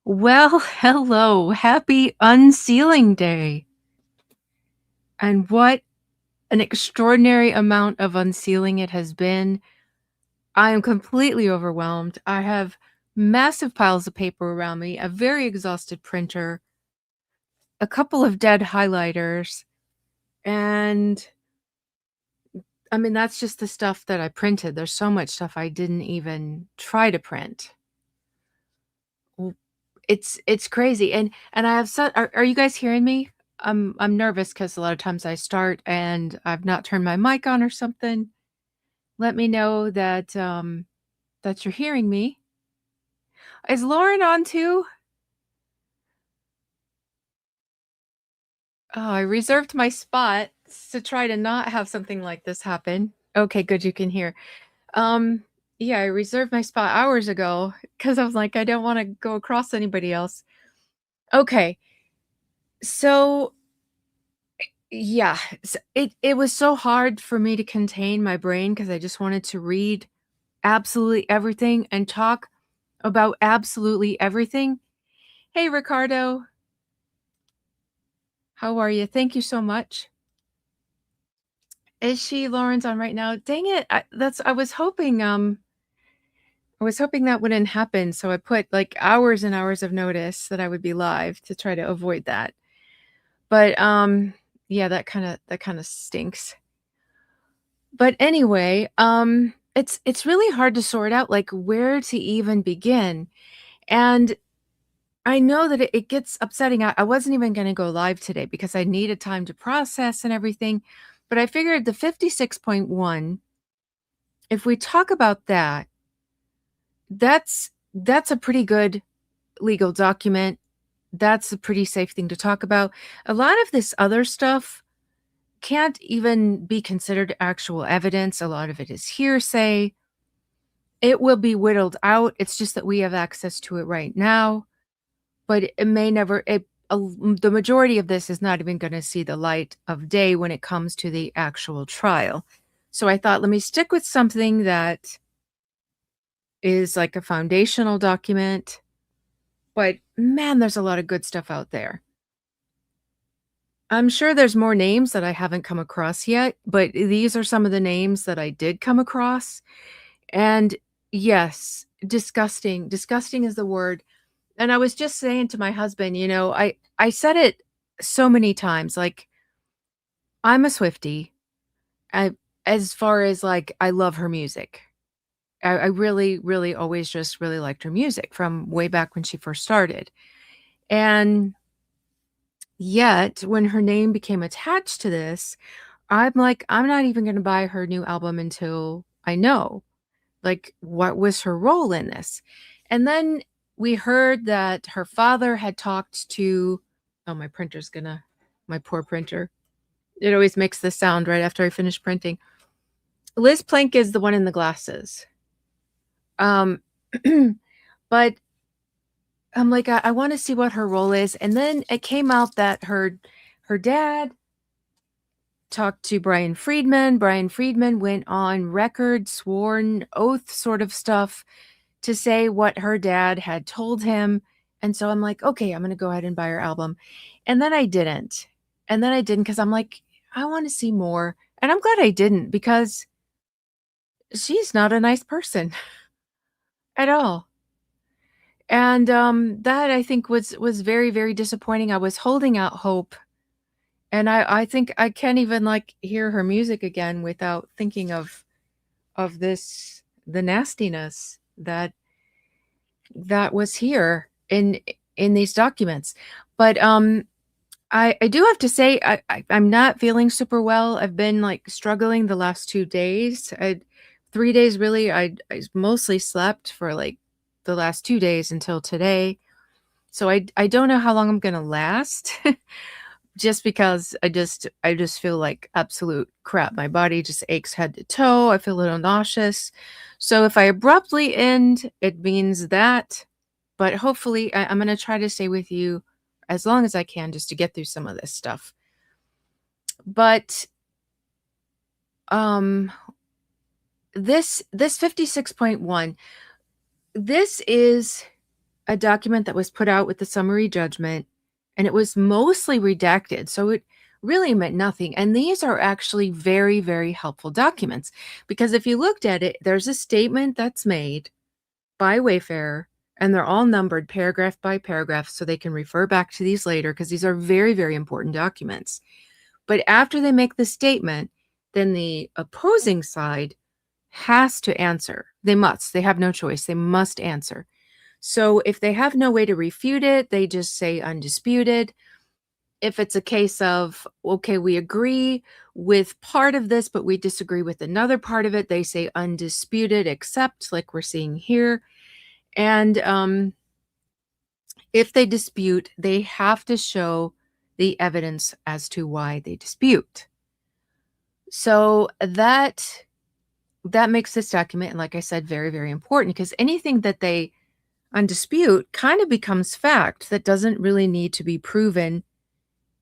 Well, hello. Happy Unsealing Day. And what an extraordinary amount of unsealing it has been. I am completely overwhelmed. I have massive piles of paper around me, a very exhausted printer, a couple of dead highlighters, and I mean, that's just the stuff that I printed. There's so much stuff I didn't even try to print. W it's crazy, and I have are you guys hearing me? I'm nervous because a lot of times I start and I've not turned my mic on or something. Let me know that you're hearing me. Is Lauren on too? Oh, I reserved my spot to try to not have something like this happen. Okay, good, you can hear. Um, yeah, I reserved my spot hours ago because I was like, I don't wanna go across anybody else. Okay, so yeah, it was so hard for me to contain my brain because I just wanted to read absolutely everything and talk about absolutely everything. Hey, Ricardo, how are you? Thank you so much. Is she Lauren's on right now? Dang it. I was hoping that wouldn't happen, so I put, like, hours and hours of notice that I would be live to try to avoid that. But, yeah, that kinda stinks. But anyway, it's really hard to sort out, like, where to even begin, and I know that it gets upsetting. I wasn't even gonna go live today because I needed time to process and everything, but I figured the 56.1, if we talk about that, that's a pretty good legal document. That's a pretty safe thing to talk about. A lot of this other stuff can't even be considered actual evidence. A lot of it is hearsay. It will be whittled out. It's just that we have access to it right now, but it may never the majority of this is not even gonna see the light of day when it comes to the actual trial. So I thought, let me stick with something that is like a foundational document, but man, there's a lot of good stuff out there. I'm sure there's more names that I haven't come across yet, but these are some of the names that I did come across. And yes, disgusting. Disgusting is the word. And I was just saying to my husband, I said it so many times, like, I'm a Swiftie. I as far as, like, I love her music. I really, really always just really liked her music from way back when she first started. And yet, when her name became attached to this, I'm like, I'm not even gonna buy her new album until I know, like, what was her role in this? And then we heard that her father had talked to oh, my poor printer. It always makes this sound right after I finish printing. Liz Plank is the one in the glasses. Um, but I'm like, I wanna see what her role is, and then it came out that her dad talked to Brian Friedman. Brian Friedman went on record, sworn oath sort of stuff to say what her dad had told him. And so I'm like, okay, I'm going to go ahead and buy her album. And then I didn't. And then I didn't because I'm like, I want to see more. And I'm glad I didn't because she's not a nice person at all. And that I think was very, very disappointing. I was holding out hope. And I think I can't even like hear her music again without thinking of this the nastiness that was here in these documents. But I do have to say I'm not feeling super well. I've been like struggling the last 2 days. 3 days really. I mostly slept for like the last 2 days until today. So I don't know how long I'm gonna last. Just because I just feel like absolute crap. My body just aches head to toe. I feel a little nauseous. So if I abruptly end, it means that. But hopefully, I'm gonna try to stay with you as long as I can just to get through some of this stuff. But um this 56.1, this is a document that was put out with the summary judgment, and it was mostly redacted, so it really meant nothing. And these are actually very, very helpful documents because if you looked at it, there's a statement that's made by Wayfarer, and they're all numbered paragraph by paragraph so they can refer back to these later because these are very, very important documents. But after they make the statement, then the opposing side has to answer. They must. They have no choice. They must answer. So if they have no way to refute it, they just say undisputed. If it's a case of, okay, we agree with part of this, but we disagree with another part of it, they say undisputed, except like we're seeing here. And if they dispute, they have to show the evidence as to why they dispute. So that makes this document, and like I said, very, very important because anything that they undispute kind of becomes fact that doesn't really need to be proven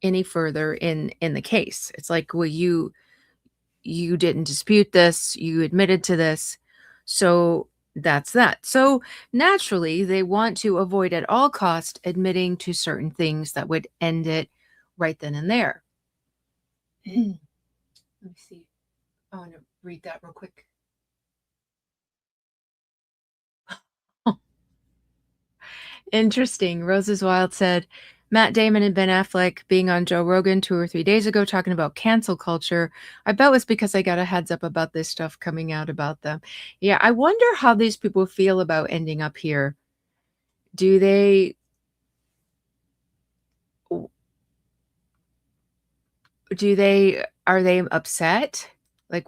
any further in the case. It's like, well, you didn't dispute this, you admitted to this, so that's that. So naturally, they want to avoid at all cost admitting to certain things that would end it right then and there. Let me see. I want to read that real quick. Interesting. Roses Wild said, Matt Damon and Ben Affleck being on Joe Rogan 2 or 3 days ago talking about cancel culture. I bet it was because I got a heads up about this stuff coming out about them. Yeah, I wonder how these people feel about ending up here. Do they are they upset? Like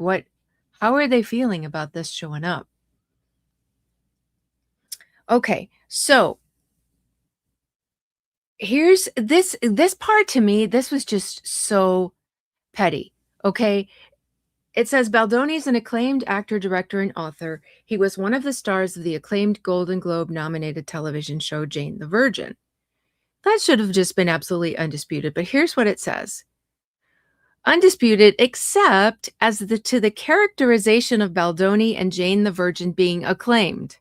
how are they feeling about this showing up? Okay, so here's this part to me, this was just so petty. Okay. It says Baldoni is an acclaimed actor, director, and author. He was one of the stars of the acclaimed Golden Globe nominated television show Jane the Virgin. That should have just been absolutely undisputed, but here's what it says. Undisputed except as to the characterization of Baldoni and Jane the Virgin being acclaimed.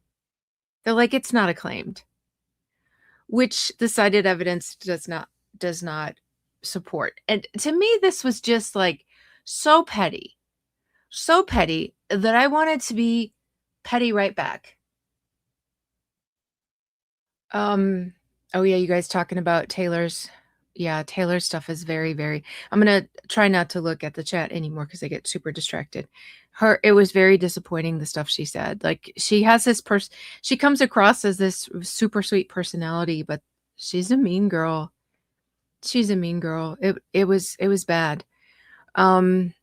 They're like, it's not acclaimed, which the cited evidence does not support. And to me, this was just like so petty that I wanted to be petty right back. Oh yeah, you guys talking about Taylor's. Yeah, Taylor's stuff is very, very. I'm gonna try not to look at the chat anymore because I get super distracted. It was very disappointing the stuff she said. Like she has this she comes across as this super sweet personality, but she's a mean girl. She's a mean girl. It was bad. Um,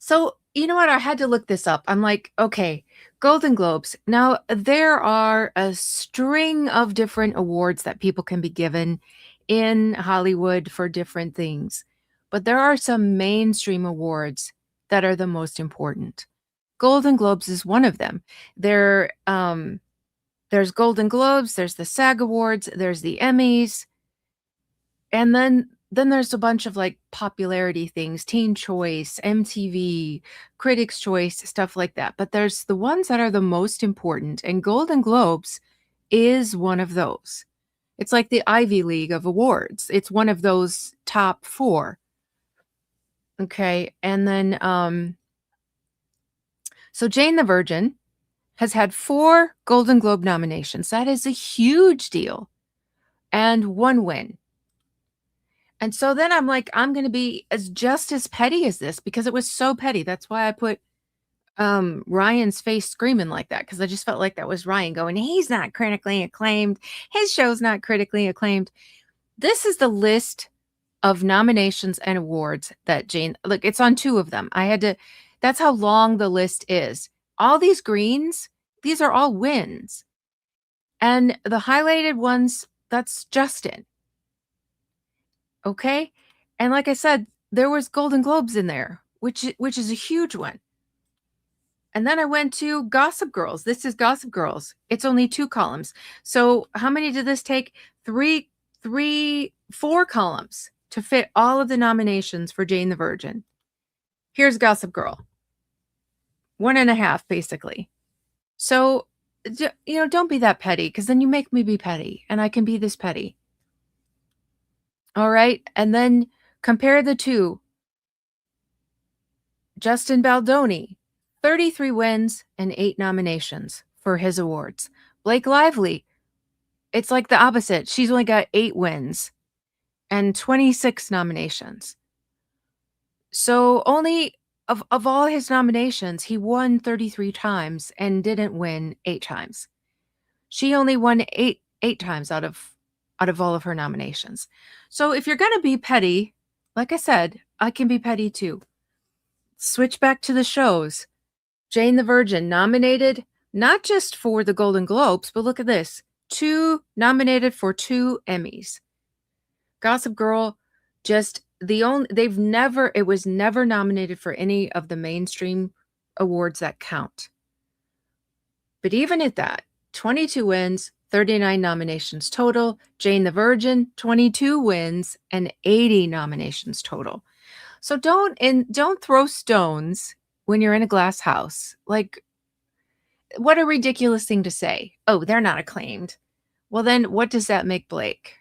So, you know what? I had to look this up. I'm like, okay, Golden Globes. Now, there are a string of different awards that people can be given in Hollywood for different things, but there are some mainstream awards that are the most important. Golden Globes is one of them. There's Golden Globes, there's the SAG Awards, there's the Emmys, and then there's a bunch of like popularity things, Teen Choice, MTV, Critics' Choice, stuff like that. But there's the ones that are the most important, and Golden Globes is one of those. It's like the Ivy League of awards. It's one of those top four. Okay. And then so Jane the Virgin has had 4 Golden Globe nominations. That is a huge deal. And 1 win. And so then I'm like, I'm going to be just as petty as this because it was so petty. That's why I put Ryan's face screaming like that, because I just felt like that was Ryan going, he's not critically acclaimed. His show's not critically acclaimed. This is the list of nominations and awards that Jane, look, it's on 2 of them. That's how long the list is. All these greens, these are all wins. And the highlighted ones, that's Justin. Okay. And like I said, there was Golden Globes in there, which is a huge one. And then I went to Gossip Girls. This is Gossip Girls. It's only 2 columns. So how many did this take? 4 columns to fit all of the nominations for Jane the Virgin. Here's Gossip Girl. 1.5, basically. So don't be that petty, because then you make me be petty, and I can be this petty. All right? And then compare the two. Justin Baldoni, 33 wins and 8 nominations for his awards. Blake Lively, it's like the opposite. She's only got 8 wins and 26 nominations. So only of all his nominations, he won 33 times and didn't win 8 times. She only won eight times out of all of her nominations. So if you're going to be petty, like I said, I can be petty too. Switch back to the shows. Jane the Virgin nominated not just for the Golden Globes, but look at this. Nominated for 2 Emmys. Gossip Girl, it was never nominated for any of the mainstream awards that count. But even at that, 22 wins, 39 nominations total. Jane the Virgin, 22 wins and 80 nominations total. So don't throw stones when you're in a glass house. Like, what a ridiculous thing to say. Oh, they're not acclaimed. Well, then what does that make Blake?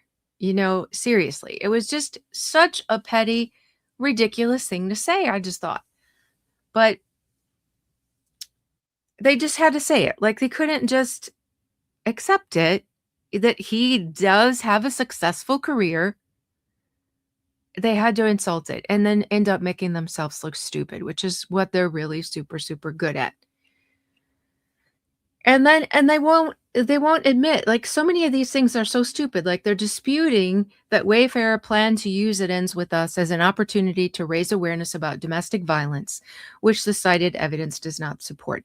Seriously, it was just such a petty, ridiculous thing to say, I just thought. But they just had to say it. Like, they couldn't just accept it, that he does have a successful career. They had to insult it and then end up making themselves look stupid, which is what they're really super, super good at. And they won't admit, like, so many of these things are so stupid. Like, they're disputing that Wayfair planned to use It Ends With Us as an opportunity to raise awareness about domestic violence, which the cited evidence does not support.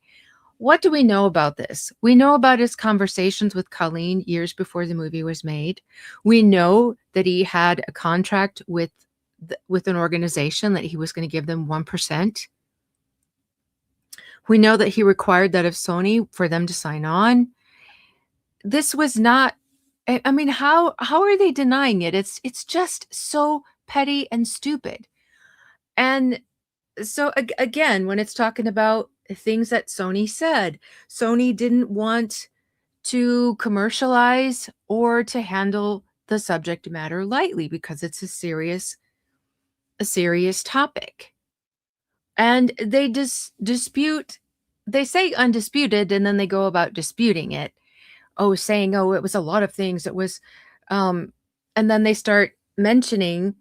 What do we know about this? We know about his conversations with Colleen years before the movie was made. We know that he had a contract with an organization that he was going to give them 1%. We know that he required that of Sony for them to sign on. This was not, I mean, how are they denying it? It's just so petty and stupid. And so again, when it's talking about things that Sony said, Sony didn't want to commercialize or to handle the subject matter lightly because it's a serious topic. And they dispute, they say undisputed, and then they go about disputing it. Saying, it was a lot of things. It was, and then they start mentioning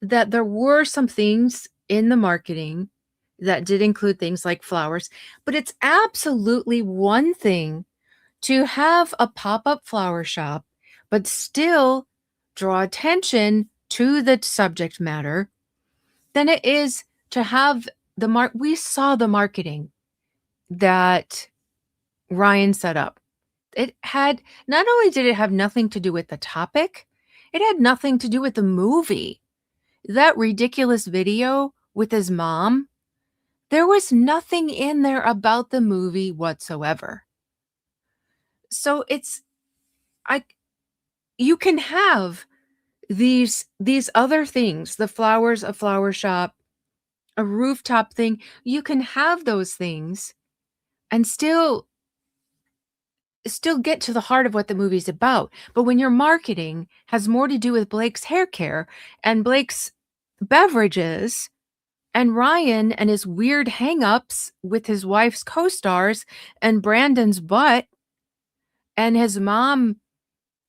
that there were some things in the marketing that did include things like flowers, but it's absolutely one thing to have a pop-up flower shop, but still draw attention to the subject matter than it is to have we saw the marketing that Ryan set up. It had, not only did it have nothing to do with the topic, it had nothing to do with the movie. That ridiculous video with his mom, there was nothing in there about the movie whatsoever. So you can have these other things, the flowers, a flower shop, a rooftop thing. You can have those things and still get to the heart of what the movie's about. But when your marketing has more to do with Blake's hair care and Blake's beverages and Ryan and his weird hangups with his wife's co-stars and Brandon's butt and his mom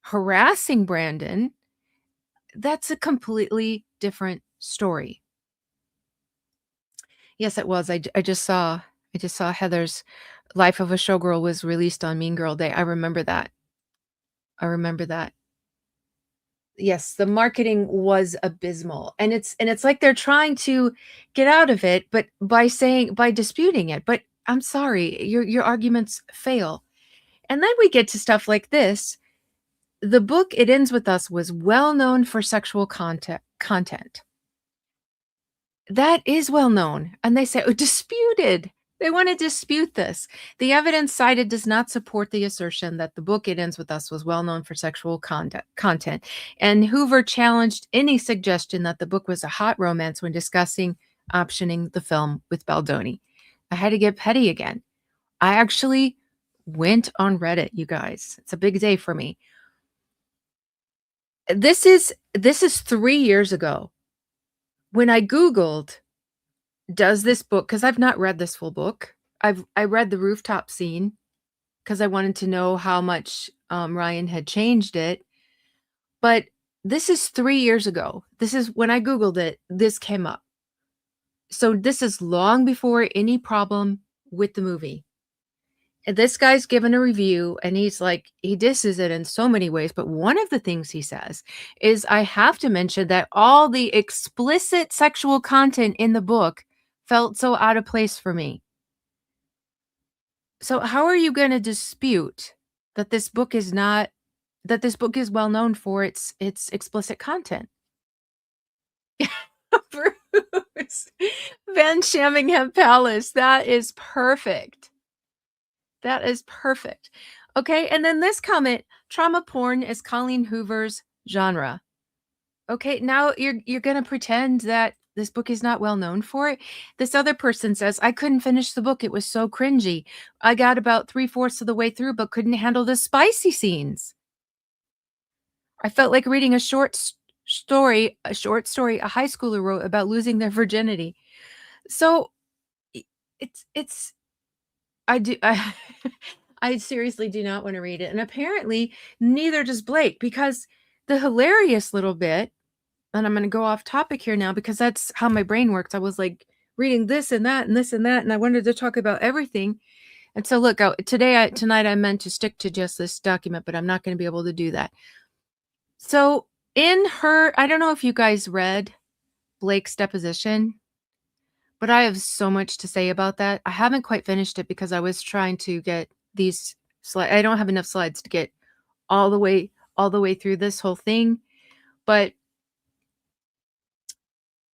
harassing Brandon, that's a completely different story. Yes, it was. I just saw Heather's Life of a Showgirl was released on Mean Girl Day. I remember that. Yes, the marketing was abysmal. And it's like they're trying to get out of it, but by disputing it. But I'm sorry, your arguments fail. And then we get to stuff like this. The book It Ends With Us was well known for sexual content. That is well known. And they say, disputed. They want to dispute this. The evidence cited does not support the assertion that the book It Ends With Us was well known for sexual content. And Hoover challenged any suggestion that the book was a hot romance when discussing optioning the film with Baldoni. I had to get petty again. I actually went on Reddit, you guys. It's a big day for me. This is 3 years ago. When I Googled, "Does this book?" Because 'cause I've not read this full book. I read the rooftop scene because I wanted to know how much, Ryan had changed it, but this is 3 years ago. This is when I Googled it, this came up. So this is long before any problem with the movie. And this guy's given a review and he's like, he disses it in so many ways, but one of the things he says is, "I have to mention that all the explicit sexual content in the book felt so out of place for me." So how are you gonna dispute that this book is not that this book is well known for its explicit content? Bruce Van Shamingham Palace, that is perfect. That is perfect. Okay, and then this comment, "Trauma porn is Colleen Hoover's genre." Okay, now you're gonna pretend that this book is not well known for it? This other person says, "I couldn't finish the book, it was so cringy. I got about 3/4 of the way through, but couldn't handle the spicy scenes. I felt like reading a short story a high schooler wrote about losing their virginity." So, I it's I do I seriously do not wanna read it, and apparently neither does Blake, because the hilarious little bit, and I'm gonna go off topic here now because that's how my brain works. I was, like, reading this and that and this and that, and I wanted to talk about everything, and so look, tonight I meant to stick to just this document, but I'm not gonna be able to do that. So, in her I don't know if you guys read Blake's deposition, but I have so much to say about that. I haven't quite finished it because I was trying to get these I don't have enough slides to get all the way through this whole thing, but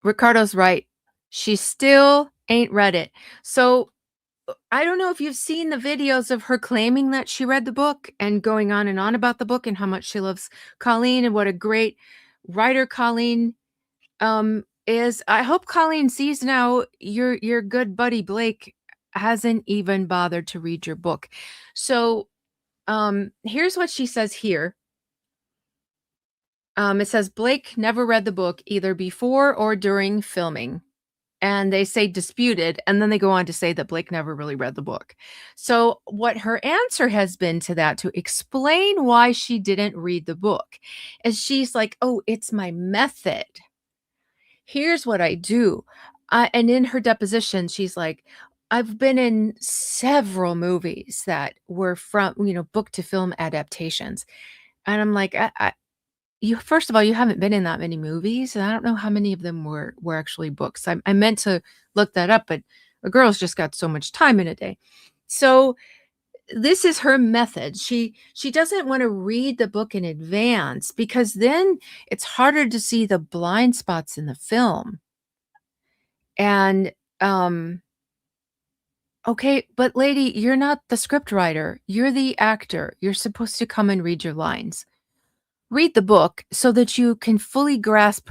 Ricardo's right. She still ain't read it. So, I don't know if you've seen the videos of her claiming that she read the book and going on and on about the book and how much she loves Colleen and what a great writer Colleen is. I hope Colleen sees now your good buddy Blake hasn't even bothered to read your book. So, here's what she says here. It says Blake never read the book either before or during filming. And they say disputed, and then they go on to say that Blake never really read the book. So, what her answer has been to that, to explain why she didn't read the book, is she's like, "Oh, it's my method. Here's what I do." And in her deposition, she's like, "I've been in several movies that were from, book to film adaptations." And I'm like, you first of all, you haven't been in that many movies, and I don't know how many of them were actually books. I meant to look that up, but a girl's just got so much time in a day. So, this is her method. She doesn't wanna read the book in advance because then it's harder to see the blind spots in the film. And, okay, but lady, you're not the script writer, you're the actor. You're supposed to come and read your lines. Read the book so that you can fully grasp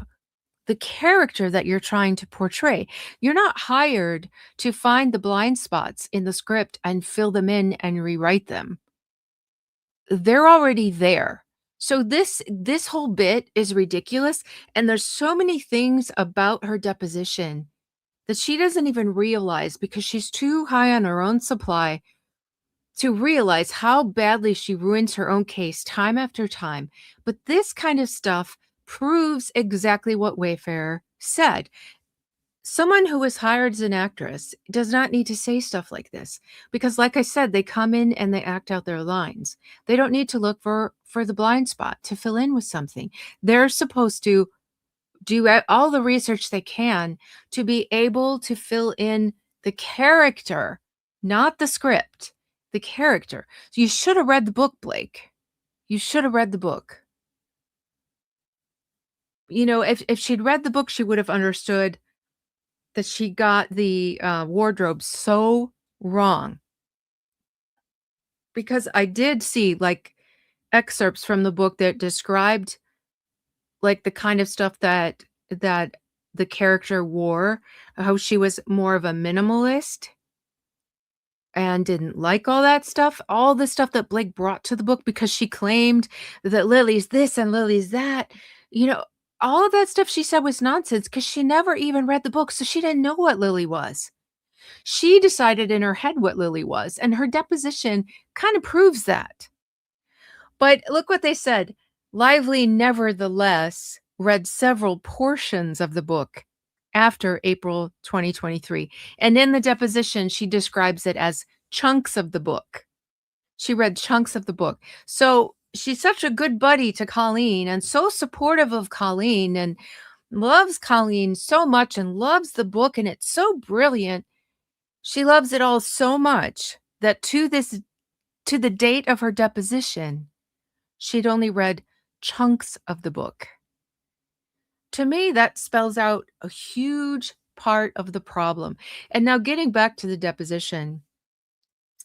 the character that you're trying to portray. You're not hired to find the blind spots in the script and fill them in and rewrite them. They're already there. So this whole bit is ridiculous, and there's so many things about her deposition that she doesn't even realize because she's too high on her own supply to realize how badly she ruins her own case time after time. But this kind of stuff proves exactly what Wayfarer said. Someone who is hired as an actress does not need to say stuff like this because, like I said, they come in and they act out their lines. They don't need to look for the blind spot to fill in with something. They're supposed to do all the research they can to be able to fill in the character, not the script, the character. So you should have read the book, Blake. You should have read the book. If she'd read the book, she would have understood that she got the wardrobe so wrong. Because I did see like excerpts from the book that described like the kind of stuff that the character wore, how she was more of a minimalist. and didn't like all the stuff that Blake brought to the book because she claimed that Lily's this and Lily's that. You know, all of that stuff she said was nonsense because she never even read the book, so she didn't know what Lily was. She decided in her head what Lily was, and her deposition kind of proves that. But look what they said. Lively, nevertheless, read several portions of the book after April 2023. And in the deposition, she describes it as chunks of the book. She read chunks of the book. So she's such a good buddy to Colleen and so supportive of Colleen and loves Colleen so much and loves the book. And it's so brilliant. She loves it all so much that to the date of her deposition, she'd only read chunks of the book. To me, that spells out a huge part of the problem. And now getting back to the deposition,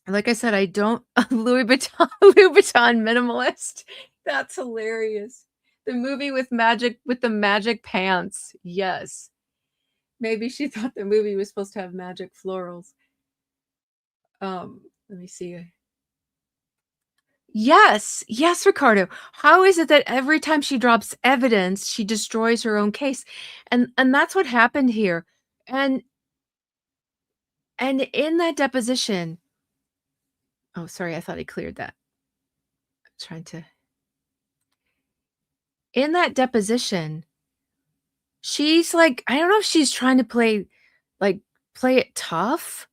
like I said, I don't Louis Vuitton minimalist. That's hilarious. The movie with the magic pants. Yes. Maybe she thought the movie was supposed to have magic florals. Let me see. Yes, yes, Ricardo. How is it that every time she drops evidence, she destroys her own case? And that's what happened here. And and in that deposition, oh, sorry, I thought I cleared that. I'm trying to. In that deposition, she's like, I don't know if she's trying to like play it tough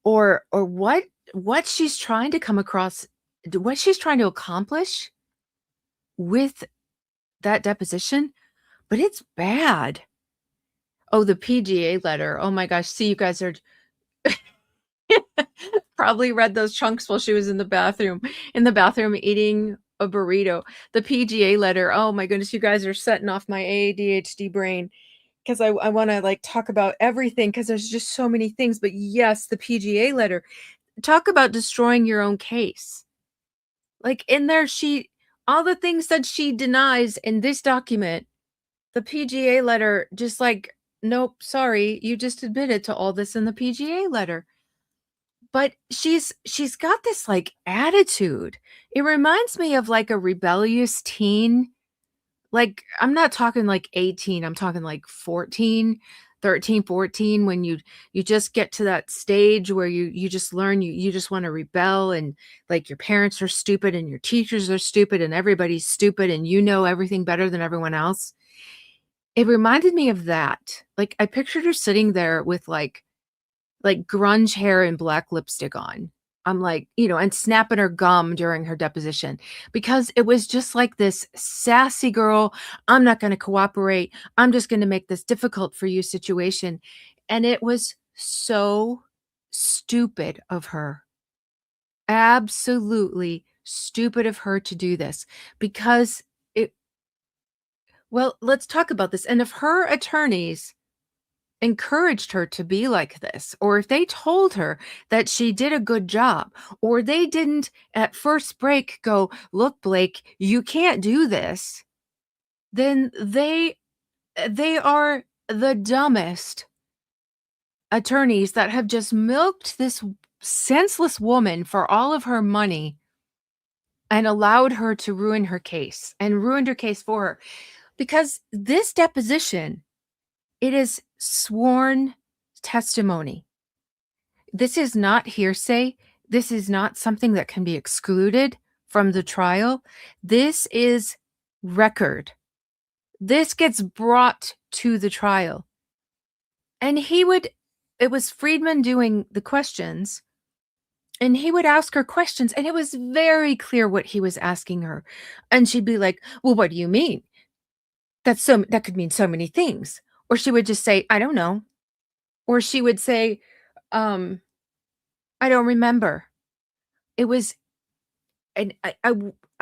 or what she's trying to come across, what she's trying to accomplish with that deposition, but it's bad. Oh, the PGA letter. Oh my gosh. See, you guys are probably read those chunks while she was in the bathroom eating a burrito. The PGA letter. Oh my goodness, you guys are setting off my ADHD brain because I want to like talk about everything because there's just so many things. But yes, the PGA letter. Talk about destroying your own case. Like in there, all the things that she denies in this document, the PGA letter, just like, nope, sorry, you just admitted to all this in the PGA letter. But she's got this like attitude. It reminds me of like a rebellious teen. Like I'm not talking like 18, I'm talking like 14, 13, 14 when you just get to that stage where you just learn you just want to rebel and like your parents are stupid and your teachers are stupid and everybody's stupid and you know everything better than everyone else. It reminded me of that. Like I pictured her sitting there with like grunge hair and black lipstick on. I'm like, and snapping her gum during her deposition because it was just like this sassy girl. I'm not going to cooperate. I'm just going to make this difficult for you situation. And it was so stupid of her. Absolutely stupid of her to do this because well, let's talk about this. And if her attorneys encouraged her to be like this, or if they told her that she did a good job, or they didn't at first break go, look, Blake, you can't do this, then they are the dumbest attorneys that have just milked this senseless woman for all of her money and allowed her to ruin her case and ruined her case for her. Because this deposition, it is sworn testimony. This is not hearsay. This is not something that can be excluded from the trial. This is record. This gets brought to the trial. And it was Friedman doing the questions, and he would ask her questions, and it was very clear what he was asking her. And she'd be like, well, what do you mean? That could mean so many things. Or she would just say, I don't know. Or she would say, I don't remember. It was, and I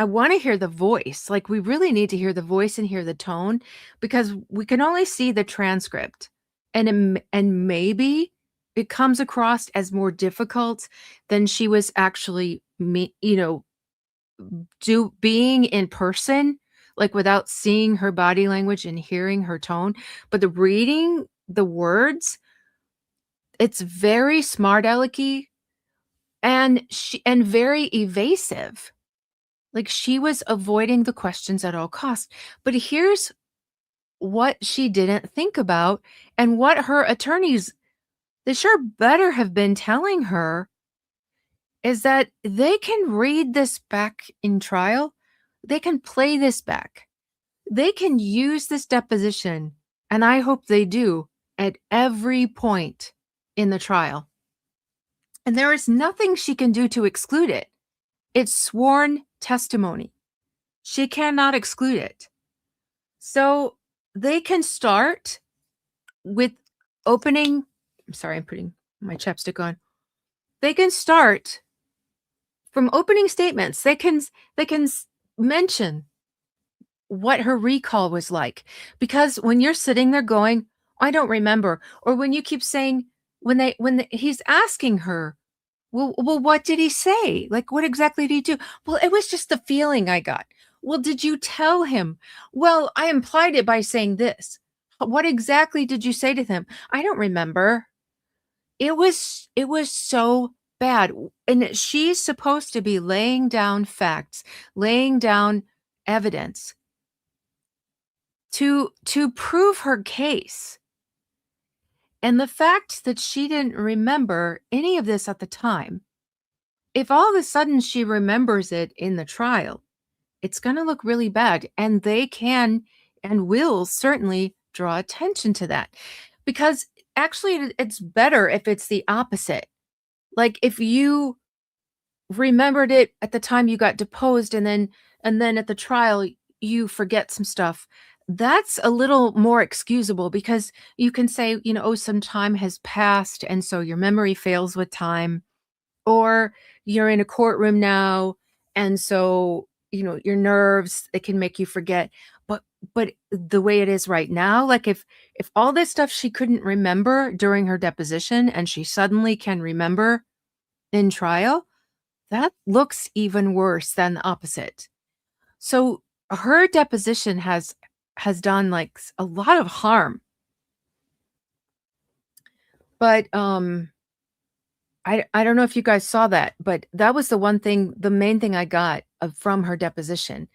want to hear the voice. Like we really need to hear the voice and hear the tone because we can only see the transcript, and maybe it comes across as more difficult than she was actually being in person, like without seeing her body language and hearing her tone. But the reading the words, it's very smart alecky, and very evasive. Like, she was avoiding the questions at all costs. But here's what she didn't think about and what her attorneys, they sure better have been telling her, is that they can read this back in trial. They can play this back. They can use this deposition, and I hope they do, at every point in the trial. And there is nothing she can do to exclude it. It's sworn testimony. She cannot exclude it. So they can start with opening. I'm sorry, I'm putting my chapstick on. They can start from opening statements. They can mention what her recall was like, because when you're sitting there going, I don't remember, or when you keep saying, he's asking her, well, what did he say? Like, what exactly did he do? Well, it was just the feeling I got. Well, did you tell him? Well, I implied it by saying this. What exactly did you say to him? I don't remember. It was so bad. And she's supposed to be laying down facts, laying down evidence to prove her case. And the fact that she didn't remember any of this at the time, if all of a sudden she remembers it in the trial, it's going to look really bad. And they can and will certainly draw attention to that, because actually it's better if it's the opposite. Like, if you remembered it at the time you got deposed, and then at the trial you forget some stuff, that's a little more excusable, because you can say, oh, some time has passed and so your memory fails with time, or you're in a courtroom now, and so your nerves, they can make you forget. But the way it is right now, like, if all this stuff she couldn't remember during her deposition and she suddenly can remember in trial, that looks even worse than the opposite. So her deposition has done, like, a lot of harm. But I don't know if you guys saw that, but that was the main thing I got from her deposition.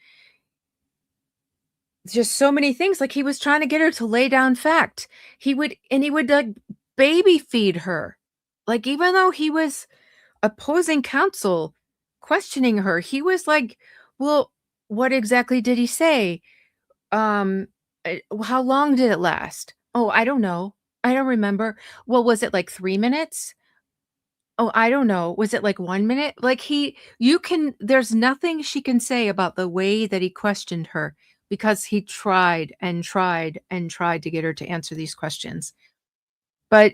Just so many things, like, he was trying to get her to lay down fact. He would like baby feed her. Like, even though he was opposing counsel questioning her, he was like, well, what exactly did he say? How long did it last? Oh, I don't know. I don't remember. Well, was it like 3 minutes? Oh, I don't know. Was it like 1 minute? Like, there's nothing she can say about the way that he questioned her, because he tried and tried and tried to get her to answer these questions. But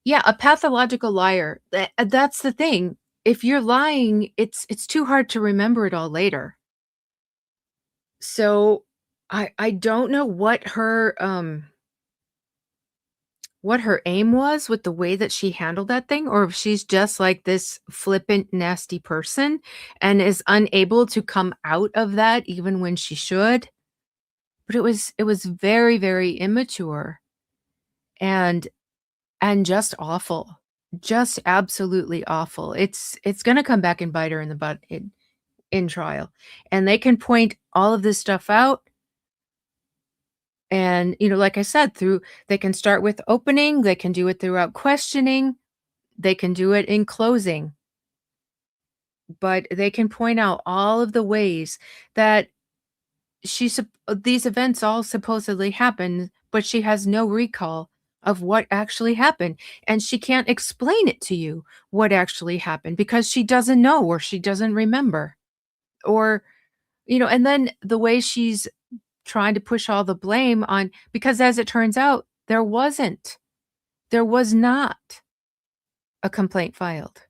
yeah, a pathological liar. That's the thing. If you're lying, it's too hard to remember it all later. So I don't know what her aim was with the way that she handled that thing, or if she's just like this flippant, nasty person and is unable to come out of that even when she should. But it was very, very immature and just awful. Just absolutely awful. It's gonna come back and bite her in the butt in trial. And they can point all of this stuff out. And, like I said, they can start with opening, they can do it throughout questioning, they can do it in closing, but they can point out all of the ways that these events all supposedly happened, but she has no recall of what actually happened. And she can't explain it to you, what actually happened, because she doesn't know, or she doesn't remember. Or, and then the way she's trying to push all the blame on, because as it turns out, there was not a complaint filed.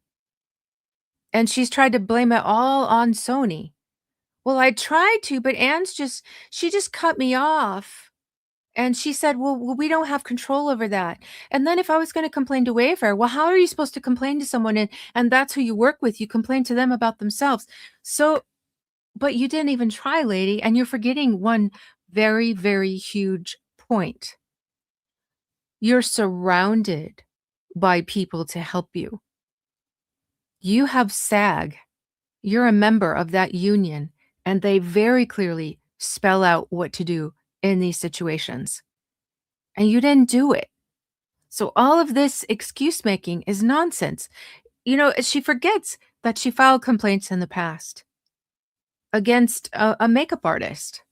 And she's tried to blame it all on Sony. Well, I tried to, but she just cut me off. And she said, well, we don't have control over that. And then if I was going to complain to Wayfair, well, how are you supposed to complain to someone, and that's who you work with? You complain to them about themselves. So, but you didn't even try, lady, and you're forgetting one very, very huge point. You're surrounded by people to help you. You have SAG. You're a member of that union, and they very clearly spell out what to do in these situations, and you didn't do it. So all of this excuse making is nonsense. You know, she forgets that she filed complaints in the past against a makeup artist.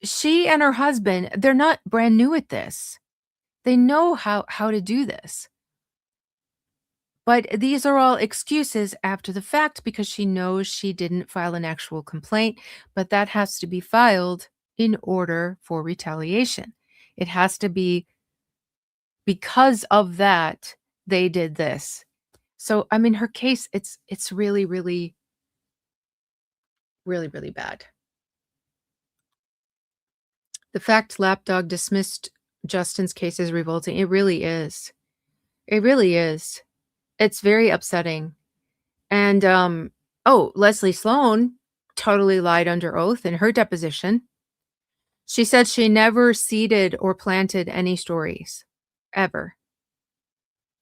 She and her husband, they're not brand new at this. They know how to do this. But these are all excuses after the fact because she knows she didn't file an actual complaint, but that has to be filed in order for retaliation. It has to be because of that they did this. So, I mean, her case, it's really, really, really, really bad. The fact Lapdog dismissed Justin's case is revolting. It really is. It really is. It's very upsetting. And, oh, Leslie Sloan totally lied under oath in her deposition. She said she never seeded or planted any stories, ever.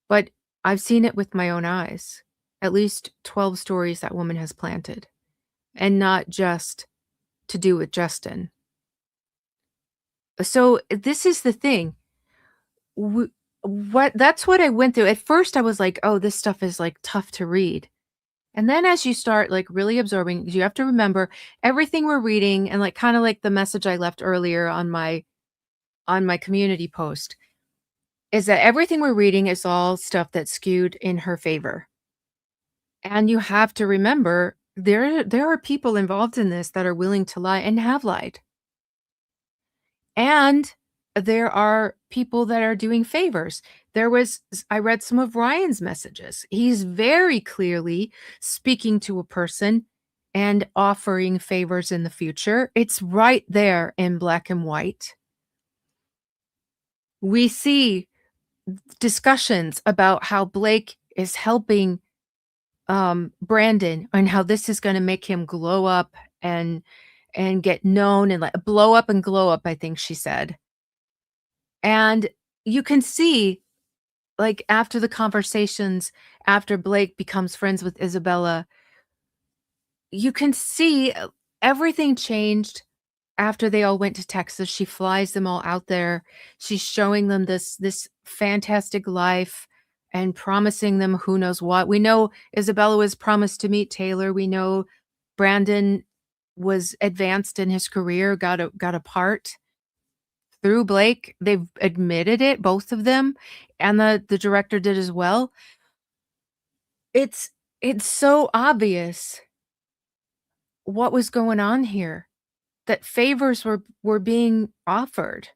But I've seen it with my own eyes. At least 12 stories that woman has planted, and not just to do with Justin. So this is the thing. What that's what I went through. At first, I was like, "Oh, this stuff is like tough to read." And then as you start like really absorbing, you have to remember everything we're reading and like kind of like the message I left earlier on my community post is that everything we're reading is all stuff that's skewed in her favor. And you have to remember there are people involved in this that are willing to lie and have lied. And there are people that are doing favors. I read some of Ryan's messages. He's very clearly speaking to a person and offering favors in the future. It's right there in black and white. We see discussions about how Blake is helping Brandon and how this is going to make him glow up and get known and like blow up and glow up, I think she said. And you can see, like, after the conversations, after Blake becomes friends with Isabella, you can see everything changed after they all went to Texas. She flies them all out there. She's showing them this fantastic life and promising them who knows what. We know Isabella was promised to meet Taylor. We know Brandon was advanced in his career, got a part through Blake. They've admitted it, both of them, and the director did as well. It's it's so obvious what was going on here, that favors were being offered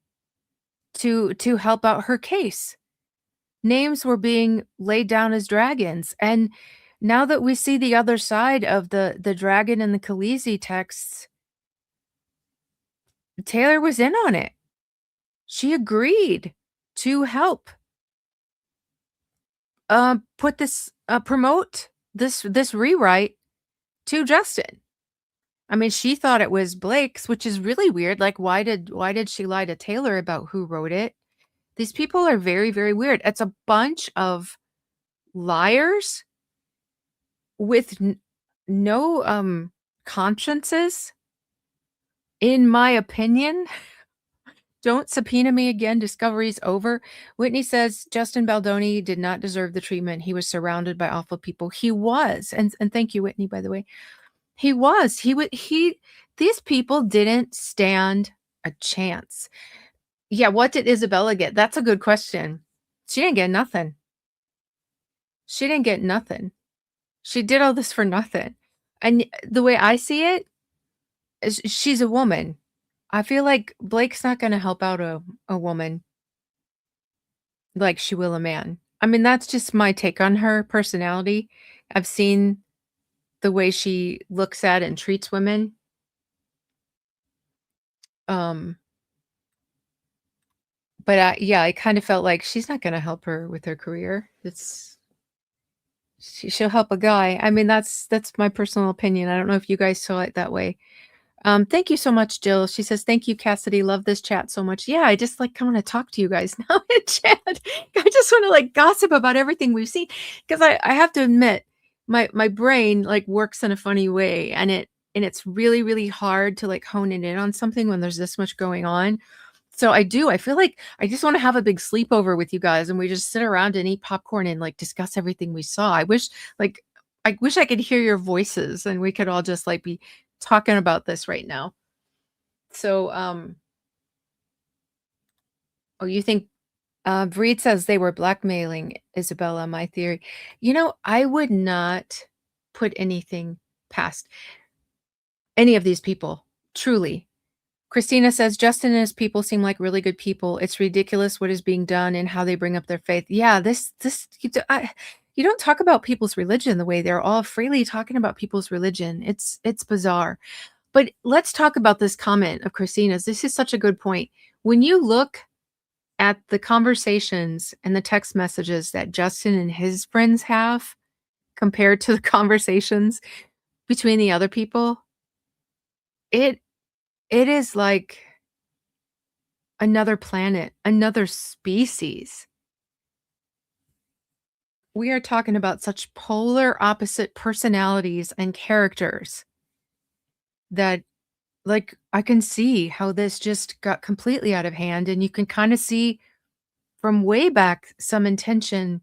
to help out her case. Names were being laid down as dragons, and now that we see the other side of the dragon and the Khaleesi texts, Taylor was in on it. She agreed to help put this promote this rewrite to Justin. I mean, she thought it was Blake's, which is really weird. Like, why did she lie to Taylor about who wrote it? These people are very, very weird. It's a bunch of liars with no consciences, in my opinion. Don't subpoena me again. Discovery's over. Whitney says Justin Baldoni did not deserve the treatment. He was surrounded by awful people. He was, and thank you, Whitney, by the way. He was. He would. He. These people didn't stand a chance. Yeah. What did Isabella get? That's a good question. She didn't get nothing. She didn't get nothing. She did all this for nothing. And the way I see it is, she's a woman. I feel like Blake's not going to help out a woman like she will a man. I mean, that's just my take on her personality. I've seen the way she looks at and treats women. Um, but yeah, I kind of felt like she's not going to help her with her career. She'll help a guy. I mean, that's my personal opinion. I don't know if you guys saw it that way. Thank you so much, Jill. She says, "Thank you, Cassidy. Love this chat so much." Yeah, I just like want to talk to you guys now in chat. I just want to like gossip about everything we've seen because I have to admit my brain like works in a funny way and it's really really hard to like hone it in on something when there's this much going on. So I feel like I just want to have a big sleepover with you guys and we just sit around and eat popcorn and like discuss everything we saw. Like I wish I could hear your voices and we could all just like be talking about this right now. So, oh, you think Breed says they were blackmailing Isabella, my theory. I would not put anything past any of these people, truly. Christina says Justin and his people seem like really good people. It's ridiculous what is being done and how they bring up their faith. Yeah, you don't talk about people's religion the way they're all freely talking about people's religion. It's bizarre. But let's talk about this comment of Christina's. This is such a good point. When you look at the conversations and the text messages that Justin and his friends have compared to the conversations between the other people, it it is like another planet, another species. We are talking about such polar opposite personalities and characters that like I can see how this just got completely out of hand and you can kind of see from way back some intention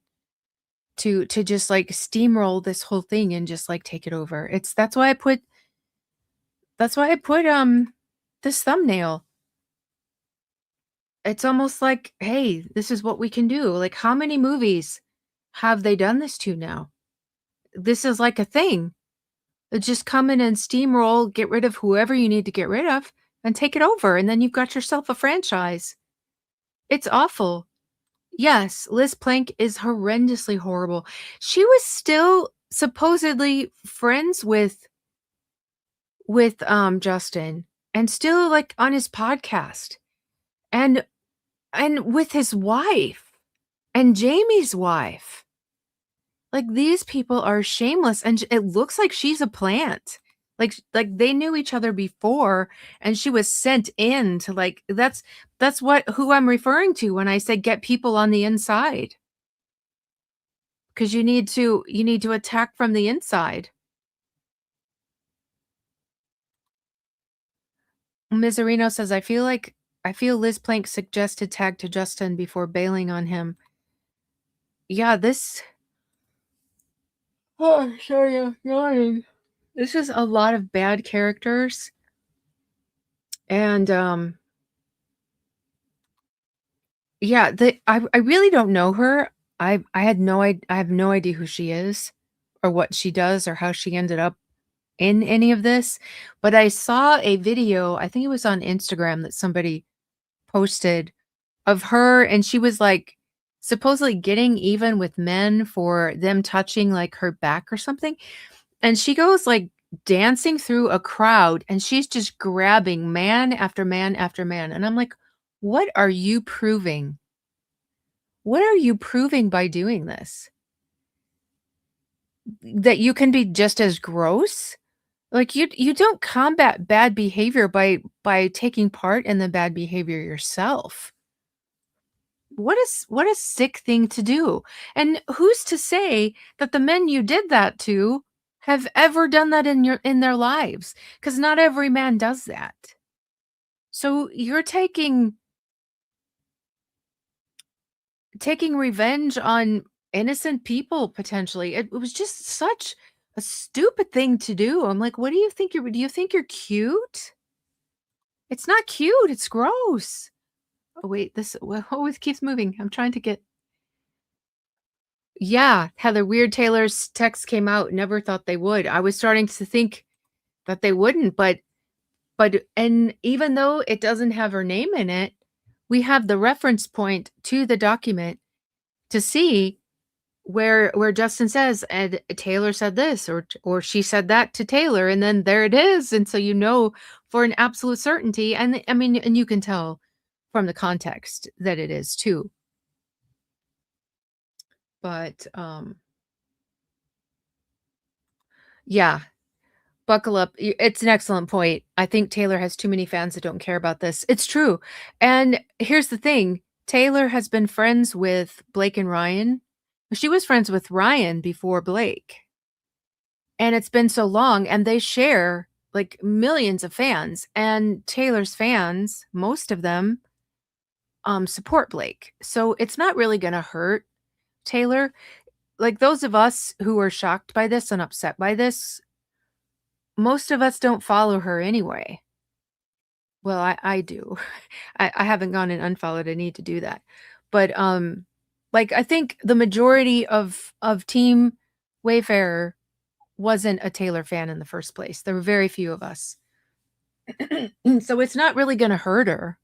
to just like steamroll this whole thing and just like take it over. It's that's why I put this thumbnail. It's almost like, hey, this is what we can do. Like how many movies have they done this to now? This is like a thing. Just come in and steamroll, get rid of whoever you need to get rid of and take it over and then you've got yourself a franchise. It's awful. Yes, Liz Plank is horrendously horrible. She was still supposedly friends with Justin and still like on his podcast and with his wife and Jamie's wife. Like these people are shameless and it looks like she's a plant. Like they knew each other before and she was sent in to like that's what who I'm referring to when I say get people on the inside. 'Cause you need to attack from the inside. Miserino says, I feel Liz Plank suggested tag to Justin before bailing on him." Yeah, this oh, sorry, I'm yawning. This is a lot of bad characters, and, yeah, I really don't know her. I have no idea who she is, or what she does, or how she ended up in any of this, but I saw a video, I think it was on Instagram that somebody posted of her, and she was, like, supposedly getting even with men for them touching, like, her back or something, and she goes, like, dancing through a crowd, and she's just grabbing man after man after man, and I'm like, "What are you proving? What are you proving by doing this? That you can be just as gross?" Like, you don't combat bad behavior by taking part in the bad behavior yourself. What a sick thing to do, and who's to say that the men you did that to have ever done that in their lives? Because not every man does that. So you're taking revenge on innocent people potentially. It was just such a stupid thing to do. I'm like, "What do you think you're cute? It's not cute, it's gross." Oh, wait, this oh, it keeps moving. I'm trying to get yeah, Heather, Weird Taylor's text came out, never thought they would. I was starting to think that they wouldn't, but and even though it doesn't have her name in it, we have the reference point to the document to see where Justin says, "And Taylor said this," or "She said that to Taylor," and then there it is, and so you know for an absolute certainty, and I mean, and you can tell from the context that it is too. But, yeah. Buckle up. It's an excellent point. I think Taylor has too many fans that don't care about this. It's true. And here's the thing, Taylor has been friends with Blake and Ryan. She was friends with Ryan before Blake. And it's been so long, and they share, like, millions of fans, and Taylor's fans, most of them, support Blake. So it's not really gonna hurt Taylor. Like, those of us who are shocked by this and upset by this, most of us don't follow her anyway. Well, I do. I haven't gone and unfollowed, I need to do that. But, like, I think the majority of Team Wayfarer wasn't a Taylor fan in the first place. There were very few of us. So it's not really gonna hurt her,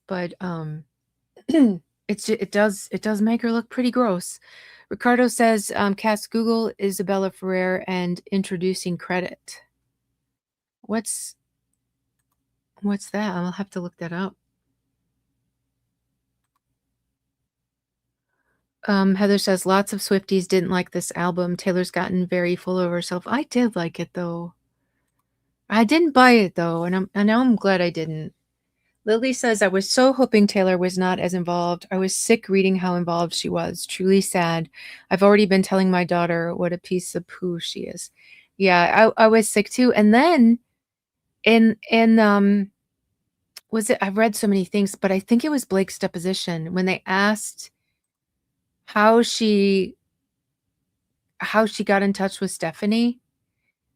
but, it does make her look pretty gross. Ricardo says, "Cast Google Isabella Ferrer and introducing credit." What's what's that? I'll have to look that up. Heather says, "Lots of Swifties didn't like this album. Taylor's gotten very full of herself." I did like it, though. I didn't buy it, though, and I'm glad I didn't. Lily says, "I was so hoping Taylor was not as involved. I was sick reading how involved she was. Truly sad. I've already been telling my daughter what a piece of poo she is." Yeah, I was sick too. And then in was it, I've read so many things, but I think it was Blake's deposition when they asked how she got in touch with Stephanie.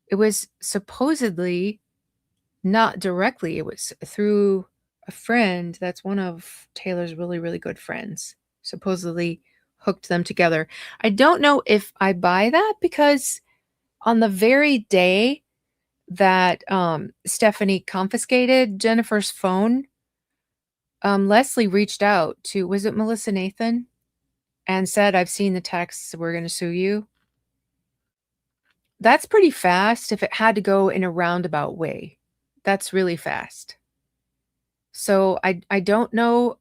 It was supposedly not directly, it was through a friend that's one of Taylor's really, really good friends, supposedly hooked them together. I don't know if I buy that because on the very day that, Stephanie confiscated Jennifer's phone, Leslie reached out to, was it Melissa Nathan? And said, "I've seen the texts, we're gonna sue you." That's pretty fast if it had to go in a roundabout way. That's really fast. So I don't know,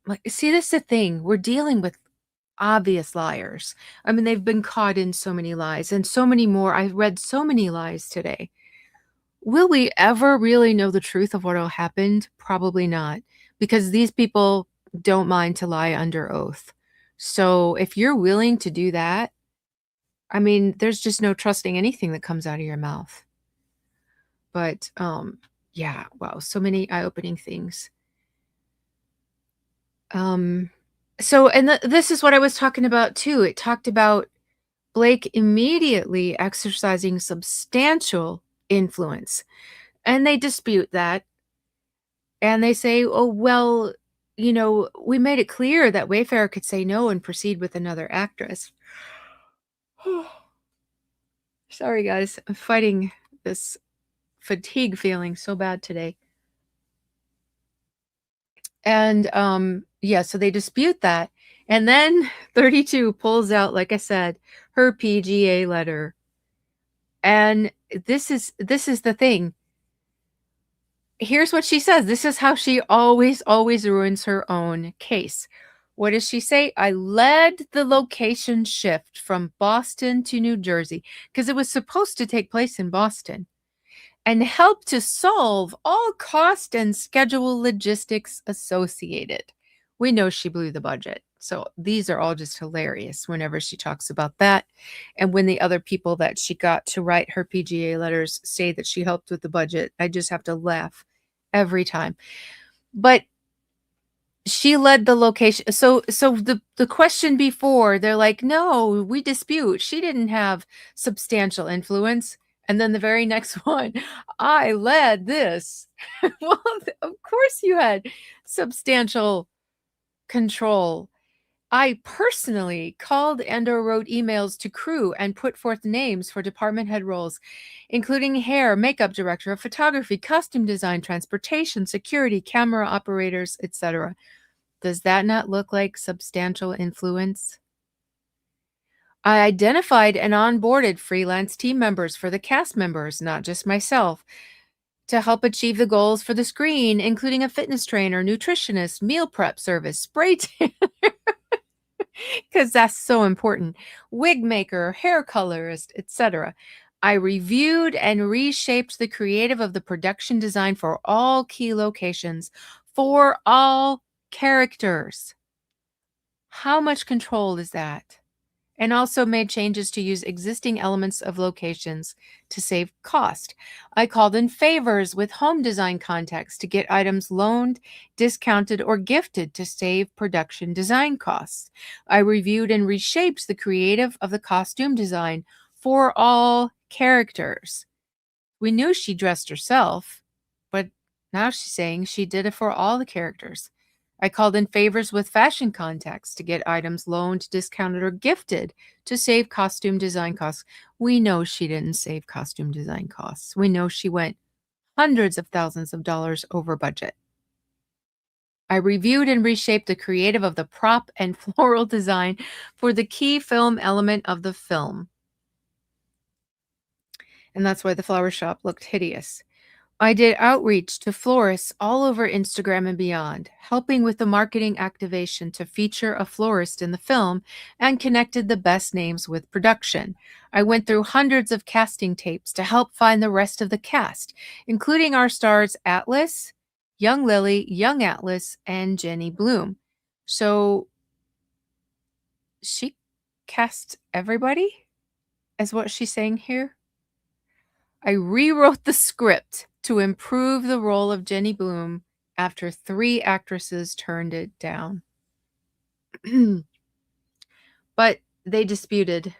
like, see, this is the thing, we're dealing with obvious liars. I mean, they've been caught in so many lies and so many more. I read so many lies today. Will we ever really know the truth of what all happened? Probably not, because these people don't mind to lie under oath. So if you're willing to do that, I mean, there's just no trusting anything that comes out of your mouth. But, yeah, wow, so many eye-opening things. Um, so and this is what I was talking about too. It talked about Blake immediately exercising substantial influence, and they dispute that, and they say, "Oh, well, we made it clear that Wayfarer could say no and proceed with another actress." Sorry, guys. I'm fighting this fatigue feeling so bad today. And, yeah, so they dispute that. And then 32 pulls out, like I said, her PGA letter. And this is the thing. Here's what she says. This is how she always, always ruins her own case. What does she say? "I led the location shift from Boston to New Jersey," because it was supposed to take place in Boston, "and help to solve all cost and schedule logistics associated." We know she blew the budget. So these are all just hilarious whenever she talks about that. And when the other people that she got to write her PGA letters say that she helped with the budget, I just have to laugh every time. But she led the location. So the question before, they're like, "No, we dispute. She didn't have substantial influence." And then the very next one, "I led this." Well, of course you had substantial control. "I personally called and/or wrote emails to crew and put forth names for department head roles, including hair, makeup director, photography, costume design, transportation, security, camera operators, etc." Does that not look like substantial influence? "I identified and onboarded freelance team members for the cast members, not just myself, to help achieve the goals for the screen, including a fitness trainer, nutritionist, meal prep service, spray tan," because that's so important, "wig maker, hair colorist, etc. I reviewed and reshaped the creative of the production design for all key locations, for all characters. How much control is that? And also made changes to use existing elements of locations to save cost. I called in favors with home design context to get items loaned, discounted, or gifted to save production design costs. I reviewed and reshaped the creative of the costume design for all characters. We knew she dressed herself, but now she's saying she did it for all the characters. I called in favors with fashion contacts to get items loaned, discounted, or gifted to save costume design costs. We know she didn't save costume design costs. We know she went hundreds of thousands of dollars over budget. I reviewed and reshaped the creative of the prop and floral design for the key film element of the film. And that's why the flower shop looked hideous. I did outreach to florists all over Instagram and beyond, helping with the marketing activation to feature a florist in the film and connected the best names with production. I went through hundreds of casting tapes to help find the rest of the cast, including our stars Atlas, Young Lily, Young Atlas, and Jenny Bloom. So she cast everybody, is what she's saying here. I rewrote the script to improve the role of Jenny Bloom after 3 actresses turned it down. But they disputed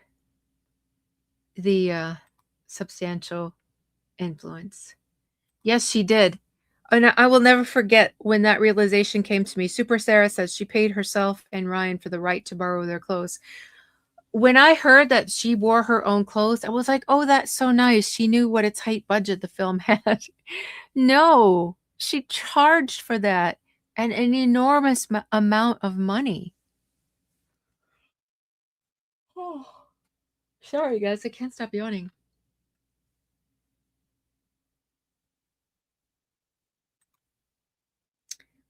the substantial influence. Yes, she did. And I will never forget when that realization came to me. Super Sarah says she paid herself and Ryan for the right to borrow their clothes. When I heard that she wore her own clothes, I was like, "Oh, that's so nice. She knew what a tight budget the film had." No, she charged for that and an enormous amount of money. Oh, sorry, guys. I can't stop yawning.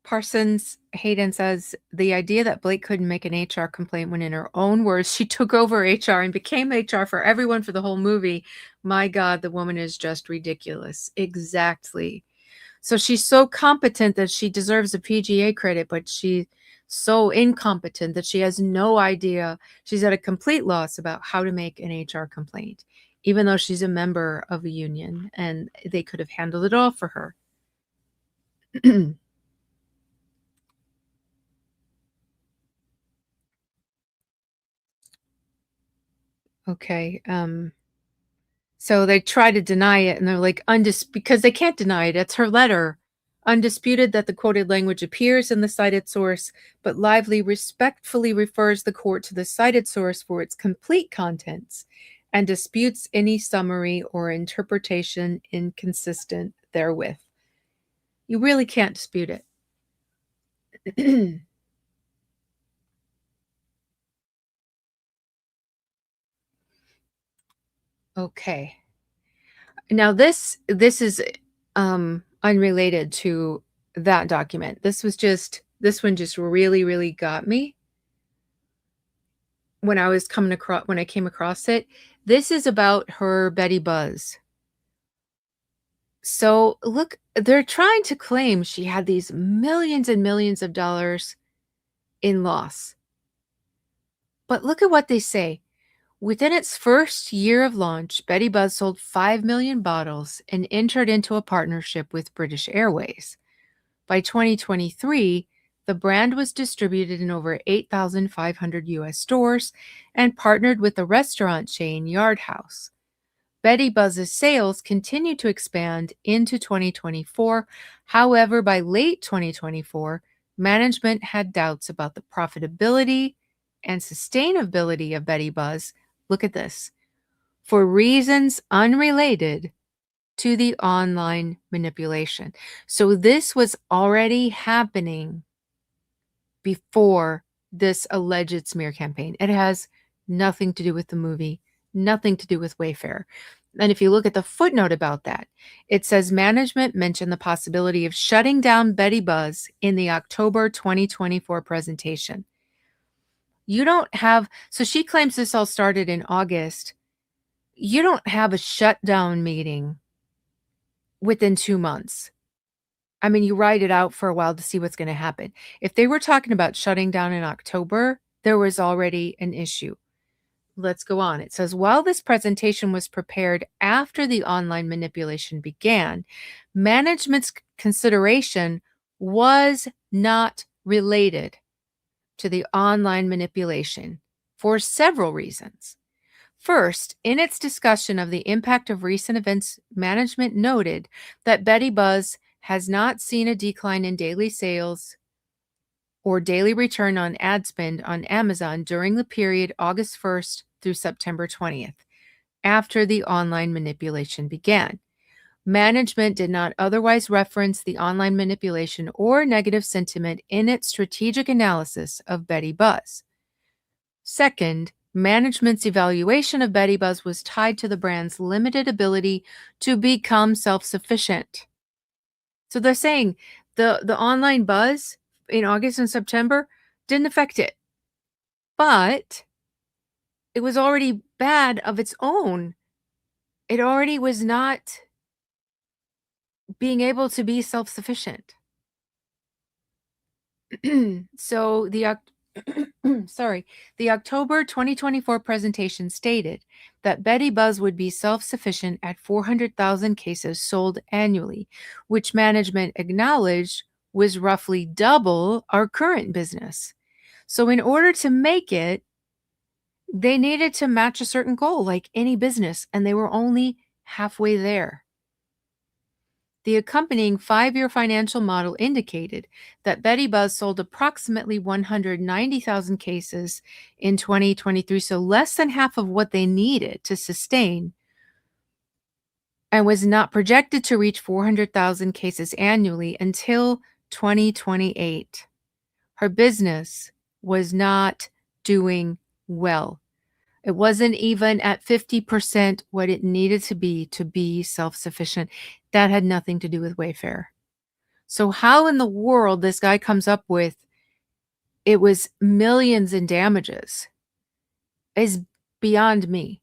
Parsons Hayden says the idea that Blake couldn't make an HR complaint when, in her own words, she took over HR and became HR for everyone for the whole movie. My God, the woman is just ridiculous. Exactly. So she's so competent that she deserves a PGA credit, but she's so incompetent that she has no idea. She's at a complete loss about how to make an HR complaint, even though she's a member of a union and they could have handled it all for her. Okay. So they try to deny it and they're like, because they can't deny it. It's her letter. Undisputed that the quoted language appears in the cited source, but Lively respectfully refers the court to the cited source for its complete contents and disputes any summary or interpretation inconsistent therewith. You really can't dispute it. Okay. Now this is unrelated to that document. This one just really, really got me when I came across it. This is about her Betty Buzz. So look, they're trying to claim she had these millions and millions of dollars in loss. But look at what they say. Within its first year of launch, Betty Buzz sold 5 million bottles and entered into a partnership with British Airways. By 2023, the brand was distributed in over 8,500 US stores and partnered with the restaurant chain Yard House. Betty Buzz's sales continued to expand into 2024. However, by late 2024, management had doubts about the profitability and sustainability of Betty Buzz. Look at this. For reasons unrelated to the online manipulation. So this was already happening before this alleged smear campaign. It has nothing to do with the movie, nothing to do with Wayfair. And if you look at the footnote about that, it says management mentioned the possibility of shutting down Betty Buzz in the October 2024 presentation. So she claims this all started in August. You don't have a shutdown meeting within 2 months. I mean, you ride it out for a while to see what's gonna happen. If they were talking about shutting down in October, there was already an issue. Let's go on. It says, while this presentation was prepared after the online manipulation began, management's consideration was not related to the online manipulation for several reasons. First, in its discussion of the impact of recent events, management noted that Betty Buzz has not seen a decline in daily sales or daily return on ad spend on Amazon during the period August 1st through September 20th, after the online manipulation began. Management did not otherwise reference the online manipulation or negative sentiment in its strategic analysis of Betty Buzz. Second, management's evaluation of Betty Buzz was tied to the brand's limited ability to become self-sufficient. So they're saying the online buzz in August and September didn't affect it, but it was already bad of its own. It already was not being able to be self-sufficient. So the October 2024 presentation stated that Betty Buzz would be self-sufficient at 400,000 cases sold annually, which management acknowledged was roughly double our current business. So in order to make it, they needed to match a certain goal like any business, and they were only halfway there. The accompanying 5-year financial model indicated that Betty Buzz sold approximately 190,000 cases in 2023, so less than half of what they needed to sustain, and was not projected to reach 400,000 cases annually until 2028. Her business was not doing well. It wasn't even at 50% what it needed to be self-sufficient. That had nothing to do with Wayfair. So how in the world this guy comes up with it was millions in damages is beyond me.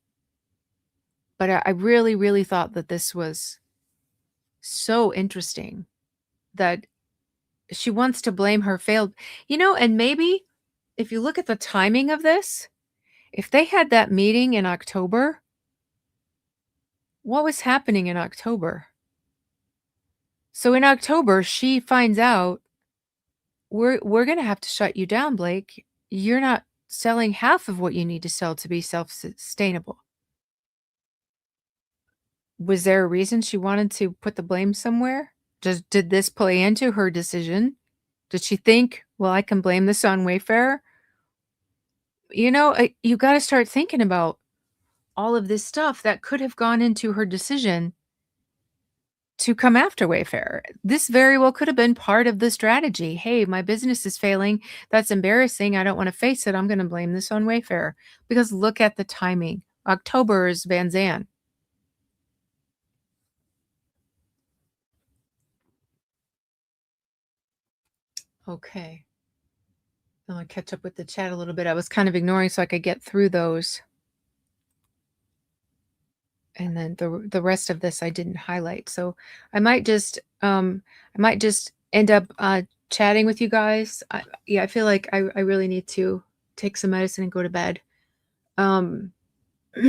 But I really, really thought that this was so interesting that she wants to blame her failed, and maybe if you look at the timing of this, if they had that meeting in October, what was happening in October? So in October, she finds out, we're gonna have to shut you down, Blake. You're not selling half of what you need to sell to be self-sustainable. Was there a reason she wanted to put the blame somewhere? Did this play into her decision? Did she think, "Well, I can blame this on Wayfair?" You gotta start thinking about all of this stuff that could have gone into her decision to come after Wayfair. This very well could have been part of the strategy. "Hey, my business is failing. That's embarrassing. I don't wanna face it. I'm gonna blame this on Wayfair." Because look at the timing. October is Van Zandt. Okay. I wanna catch up with the chat a little bit. I was kind of ignoring so I could get through those. And then the rest of this I didn't highlight. So I might just end up chatting with you guys. Yeah, I feel like I really need to take some medicine and go to bed. Um,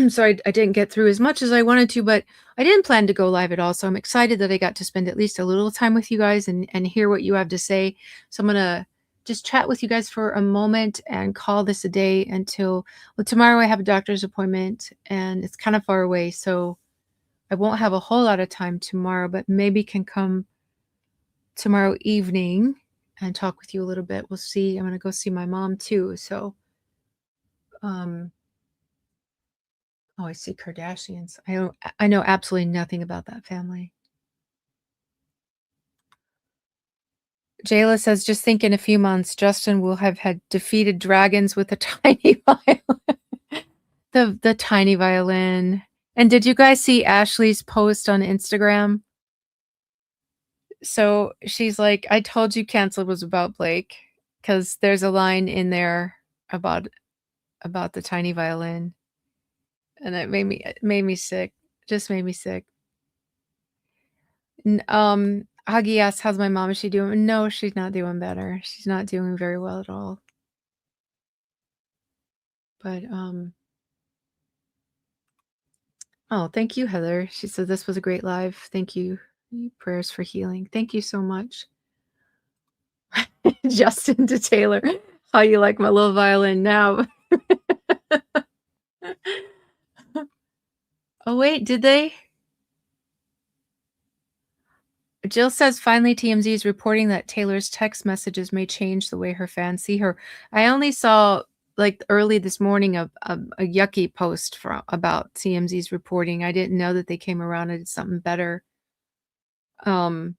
so I didn't get through as much as I wanted to, but I didn't plan to go live at all. So I'm excited that I got to spend at least a little time with you guys and hear what you have to say. So I'm gonna just chat with you guys for a moment and call this a day until, well, tomorrow I have a doctor's appointment and it's kind of far away. So I won't have a whole lot of time tomorrow, but maybe can come tomorrow evening and talk with you a little bit. We'll see. I'm gonna go see my mom too. So um oh, I see Kardashians. I know absolutely nothing about that family. Jayla says, just think in a few months, Justin will have had defeated dragons with a tiny violin. The tiny violin. And did you guys see Ashley's post on Instagram? So she's like, I told you Cancel was about Blake, because there's a line in there about the tiny violin. and it made me sick, just made me sick. Huggy asked, "How's my mom? Is she doing?" No, she's not doing better. She's not doing very well at all. But, oh, thank you, Heather. She said, "This was a great live. Thank you. Prayers for healing." Thank you so much. Justin to Taylor, "How you like my little violin now?" Oh, wait, did they? Jill says, "Finally, TMZ is reporting that Taylor's text messages may change the way her fans see her." I only saw, like, early this morning a yucky post from about TMZ's reporting. I didn't know that they came around and did something better. Um,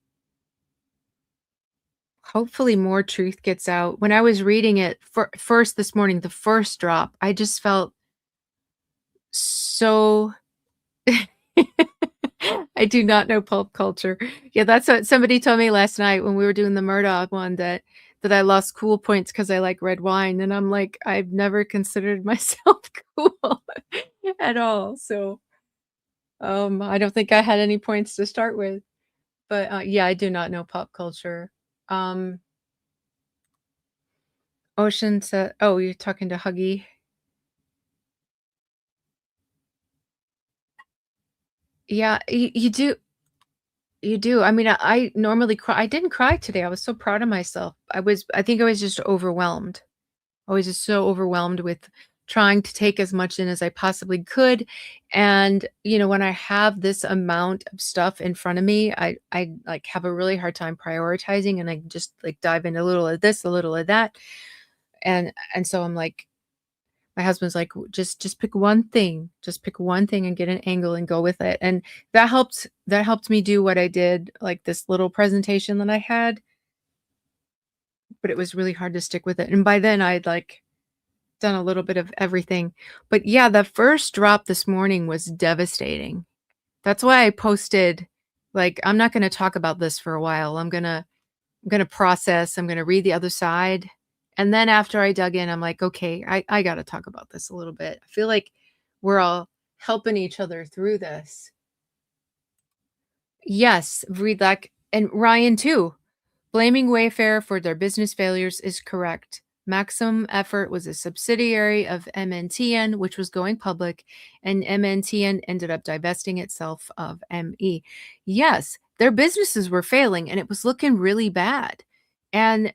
Hopefully more truth gets out. When I was reading it first this morning, the first drop, I just felt so I do not know pulp culture. Yeah, that's what somebody told me last night when we were doing the Murdoch one that I lost cool points because I like red wine, and I'm like, I've never considered myself cool at all, so, I don't think I had any points to start with, but, yeah, I do not know pop culture. Um, Ocean said, oh, you're talking to Huggy? Yeah, you do. I mean, I normally cry. I didn't cry today. I was so proud of myself. I think I was just overwhelmed. I was just so overwhelmed with trying to take as much in as I possibly could. And, when I have this amount of stuff in front of me, I like have a really hard time prioritizing and I just like dive into a little of this, a little of that. And so I'm like, my husband's like, Just pick one thing. Just pick one thing and get an angle and go with it." And that helped me do what I did, like this little presentation that I had, but it was really hard to stick with it. And by then I'd like done a little bit of everything. But yeah, the first drop this morning was devastating. That's why I posted, like, I'm not gonna talk about this for a while. I'm gonna process, I'm gonna read the other side. And then after I dug in, I'm like, okay, I gotta talk about this a little bit. I feel like we're all helping each other through this. Yes, read that and Ryan too. Blaming Wayfair for their business failures is correct. Maximum Effort was a subsidiary of MNTN, which was going public, and MNTN ended up divesting itself of ME. Yes, their businesses were failing and it was looking really bad. And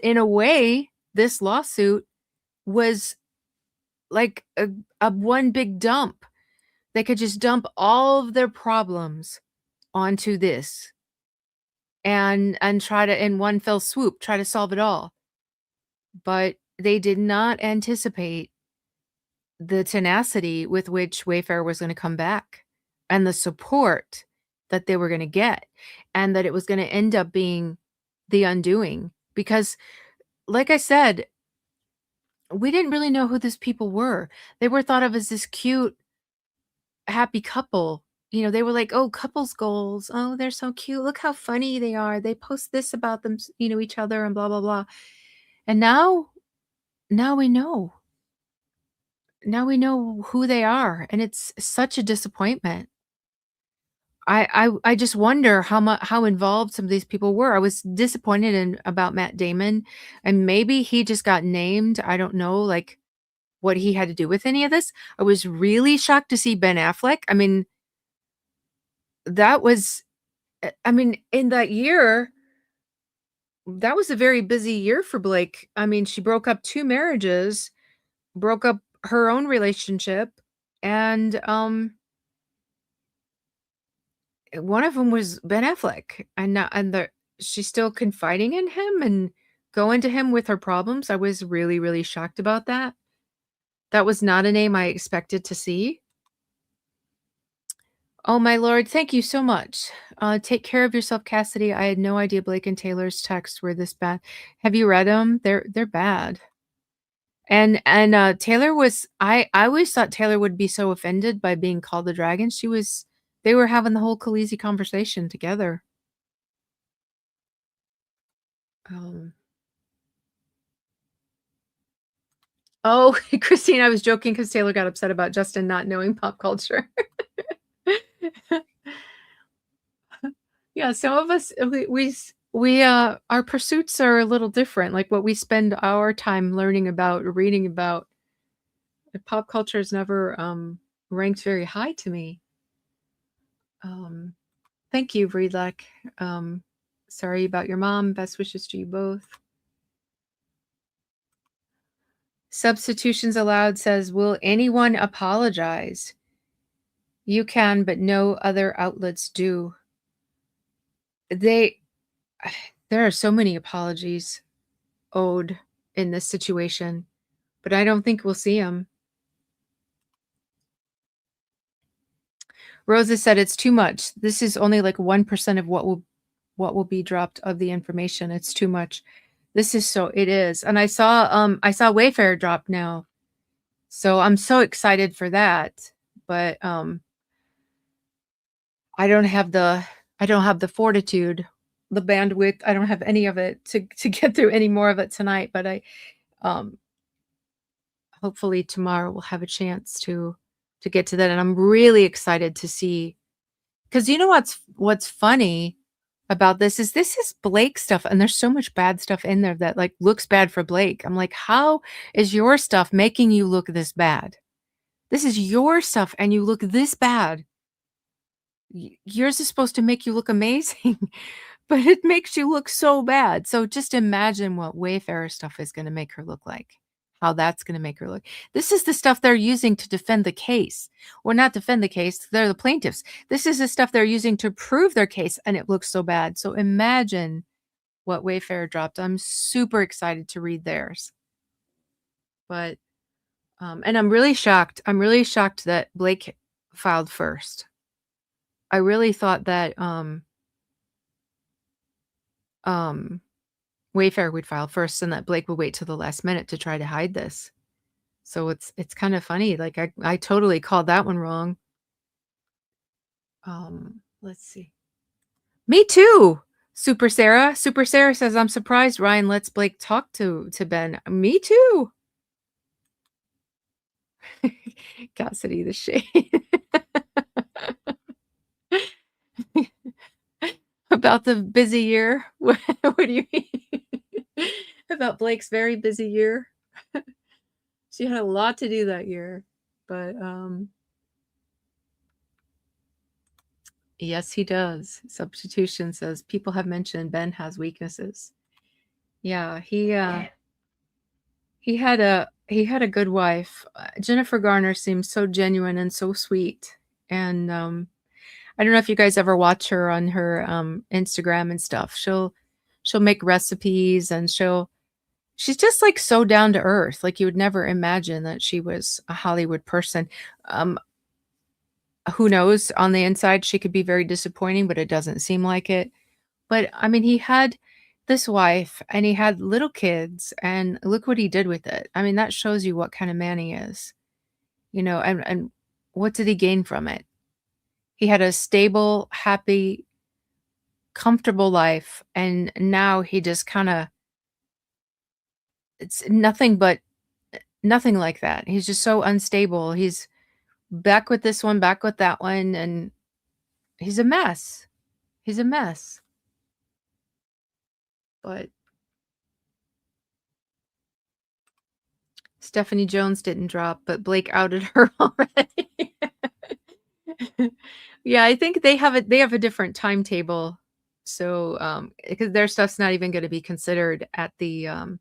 in a way, this lawsuit was like a one big dump. They could just dump all of their problems onto this and try to in one fell swoop try to solve it all. But they did not anticipate the tenacity with which Wayfair was gonna come back, and the support that they were gonna get, and that it was gonna end up being the undoing, because, like I said, we didn't really know who these people were. They were thought of as this cute, happy couple. They were like, "Oh, couples goals. Oh, they're so cute. Look how funny they are. They post this about them, each other and blah, blah, blah." And now we know. Now we know who they are, and it's such a disappointment. I just wonder how involved some of these people were. I was disappointed in about Matt Damon, and maybe he just got named. I don't know, like, what he had to do with any of this. I was really shocked to see Ben Affleck. I mean, that was I mean, in that year, that was a very busy year for Blake. I mean, she broke up 2 marriages, broke up her own relationship, and, one of them was Ben Affleck, and she's still confiding in him and going to him with her problems. I was really, really shocked about that. That was not a name I expected to see. Oh, my lord, thank you so much. Take care of yourself, Cassidy. I had no idea Blake and Taylor's texts were this bad. Have you read them? They're bad. And Taylor was I always thought Taylor would be so offended by being called the dragon. They were having the whole Khaleesi conversation together. Um Oh, Christine, I was joking because Taylor got upset about Justin not knowing pop culture. Yeah, some of us, our pursuits are a little different, like, what we spend our time learning about or reading about. Pop culture is never, ranked very high to me. Um, Thank you, Vreeluck. Um, Sorry about your mom, best wishes to you both. Substitutions Allowed says, "Will anyone apologize? You can, but no other outlets do." They there are so many apologies owed in this situation, but I don't think we'll see them. Rosa said, "It's too much. This is only like 1% of what will be dropped of the information. It's too much." This is so it is. And I saw Wayfair drop now. So I'm so excited for that. But I don't have the I don't have the fortitude, the bandwidth. I don't have any of it to get through any more of it tonight, but I um hopefully tomorrow we'll have a chance to get to that, and I'm really excited to see. Because you know what's funny about this is Blake stuff, and there's so much bad stuff in there that, like, looks bad for Blake. I'm like, "How is your stuff making you look this bad? This is your stuff, and you look this bad. Yours is supposed to make you look amazing, but it makes you look so bad." So just imagine what Wayfarer stuff is gonna make her look like, how that's gonna make her look. This is the stuff they're using to defend the case, or not defend the case, they're the plaintiffs. This is the stuff they're using to prove their case, and it looks so bad. So imagine what Wayfarer dropped. I'm super excited to read theirs, but, and I'm really shocked. I'm really shocked that Blake filed first. I really thought that, um Wayfair would file first and that Blake would wait till the last minute to try to hide this. So it's kind of funny. Like I totally called that one wrong. Let's see. Me too. Super Sarah. Super Sarah says, "I'm surprised Ryan lets Blake talk to Ben." Me too. Cassidy the shade. About the busy year. What do you mean? About Blake's very busy year. She had a lot to do that year. But yes, he does. Substitution says, "People have mentioned Ben has weaknesses." Yeah, he had a good wife. Jennifer Garner seems so genuine and so sweet. And I don't know if you guys ever watch her on her Instagram and stuff. She'll make recipes, and she's just like so down to earth. Like you would never imagine that she was a Hollywood person. Um who knows, on the inside she could be very disappointing, but it doesn't seem like it. But, I mean, he had this wife, and he had little kids, and look what he did with it. I mean, that shows you what kind of man he is, and what did he gain from it? He had a stable, happy, comfortable life, and now he just kinda it's nothing but nothing like that. He's just so unstable. He's back with this one, back with that one, and he's a mess. He's a mess, but Stephanie Jones didn't drop, but Blake outed her already. Yeah, I think they have a different timetable. So, because their stuff's not even gonna be considered at the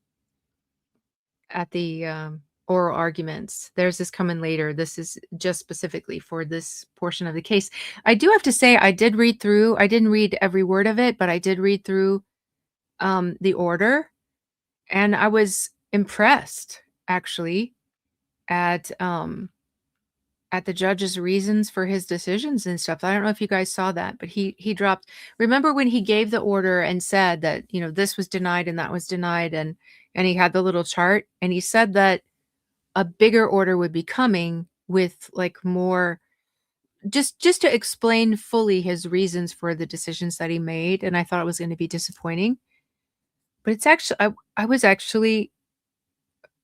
oral arguments. Theirs is coming later. This is just specifically for this portion of the case. I do have to say I didn't read every word of it, but I did read through, the order, and I was impressed, actually, at, at the judge's reasons for his decisions and stuff. I don't know if you guys saw that, but he dropped remember when he gave the order and said that, this was denied and that was denied, and he had the little chart, and he said that a bigger order would be coming with, like, more just to explain fully his reasons for the decisions that he made, and I thought it was gonna be disappointing. But it's actually I was actually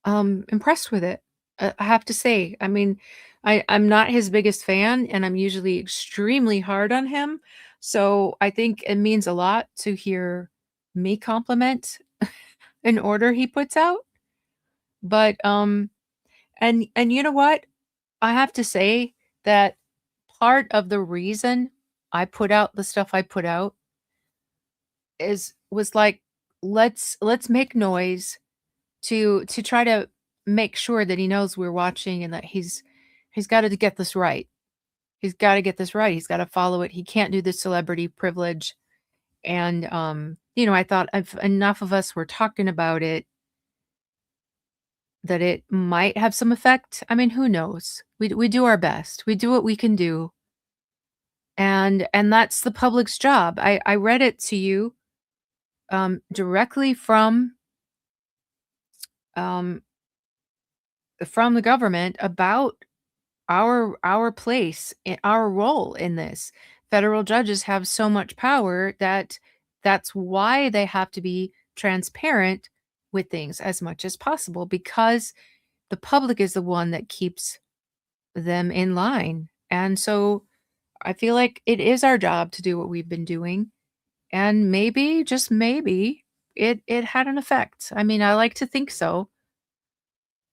impressed with it. I have to say. I mean, I'm not his biggest fan, and I'm usually extremely hard on him. So I think it means a lot to hear me compliment an order he puts out. But and you know what? I have to say that part of the reason I put out the stuff I put out is was like, let's make noise to try to make sure that he knows we're watching and that he's got to get this right. He's got to get this right. He's got to follow it. He can't do the celebrity privilege. And I thought if enough of us were talking about it, that it might have some effect. I mean, who knows? We do our best. We do what we can do. And that's the public's job. I read it to you directly um from the government about our place, our role in this. Federal judges have so much power that that's why they have to be transparent with things as much as possible, because the public is the one that keeps them in line. And so I feel like it is our job to do what we've been doing, and maybe, just maybe, it had an effect. I mean, I like to think so.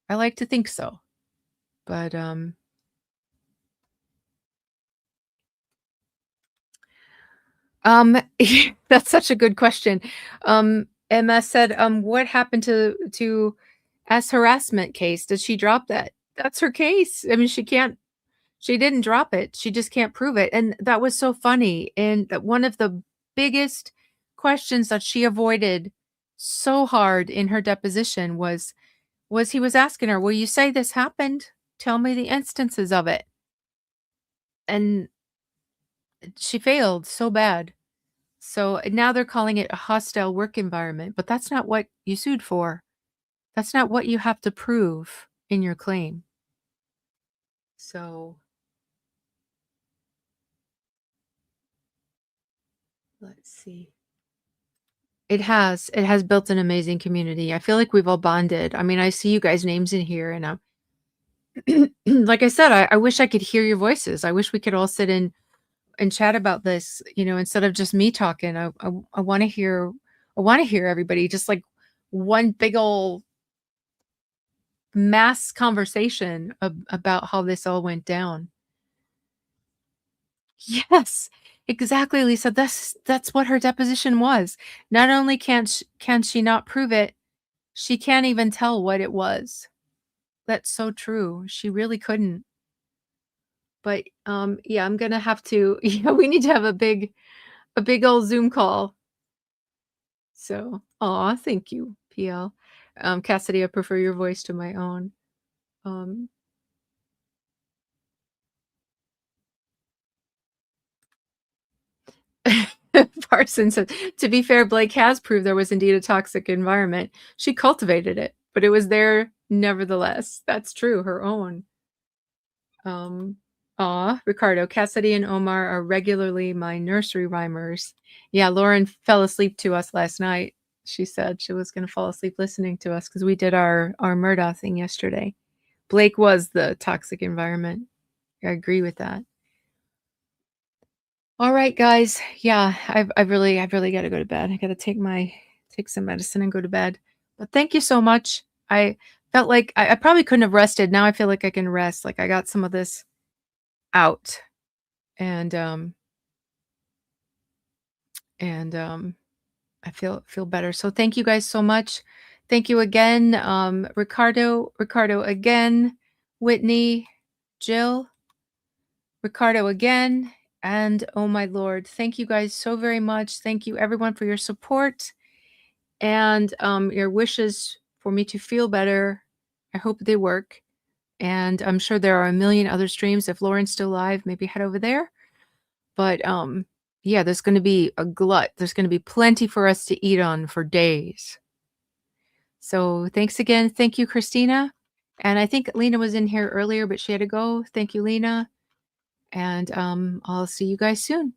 I like to think so. But Um, that's such a good question. MS said, "What happened to S harassment case? Did she drop that?" That's her case. I mean, she didn't drop it. She just can't prove it. And that was so funny. And that one of the biggest questions that she avoided so hard in her deposition was he was asking her, "Well, you say this happened. Tell me the instances of it." And she failed so bad. So now they're calling it a hostile work environment, but that's not what you sued for. That's not what you have to prove in your claim. So let's see. It has built an amazing community. I feel like we've all bonded. I mean, I see you guys' names in here, and like I said, I wish I could hear your voices. I wish we could all sit in and chat about this, instead of just me talking. I want to hear, everybody, just like one big old mass conversation about how this all went down. Yes, exactly, Lisa. That's what her deposition was. Not only can she not prove it, she can't even tell what it was. That's so true. She really couldn't. But yeah, I'm gonna have to. Yeah, we need to have a big old Zoom call. So, aw, thank you, PL. Cassidy, I prefer your voice to my own. Um, Parsons said, "To be fair, Blake has proved there was indeed a toxic environment. She cultivated it, but it was there nevertheless." That's true, her own. Um, Ricardo, Cassidy and Omar are regularly my nursery rhymers. Yeah, Lauren fell asleep to us last night. She said she was going to fall asleep listening to us because we did our Murdaugh thing yesterday. Blake was the toxic environment. I agree with that. All right, guys. Yeah, I've really got to go to bed. I got to take some medicine and go to bed. But thank you so much. I felt like I probably couldn't have rested. Now I feel like I can rest. Like I got some of this out, and I feel better. So thank you guys so much. Thank you again, Ricardo again, Whitney, Jill, Ricardo again, and oh my Lord, thank you guys so very much. Thank you everyone for your support and your wishes for me to feel better. I hope they work. And I'm sure there are a million other streams. If Lauren's still live, maybe head over there. But yeah, there's going to be a glut. There's going to be plenty for us to eat on for days. So thanks again. Thank you, Christina. And I think Lena was in here earlier, but she had to go. Thank you, Lena. And I'll see you guys soon.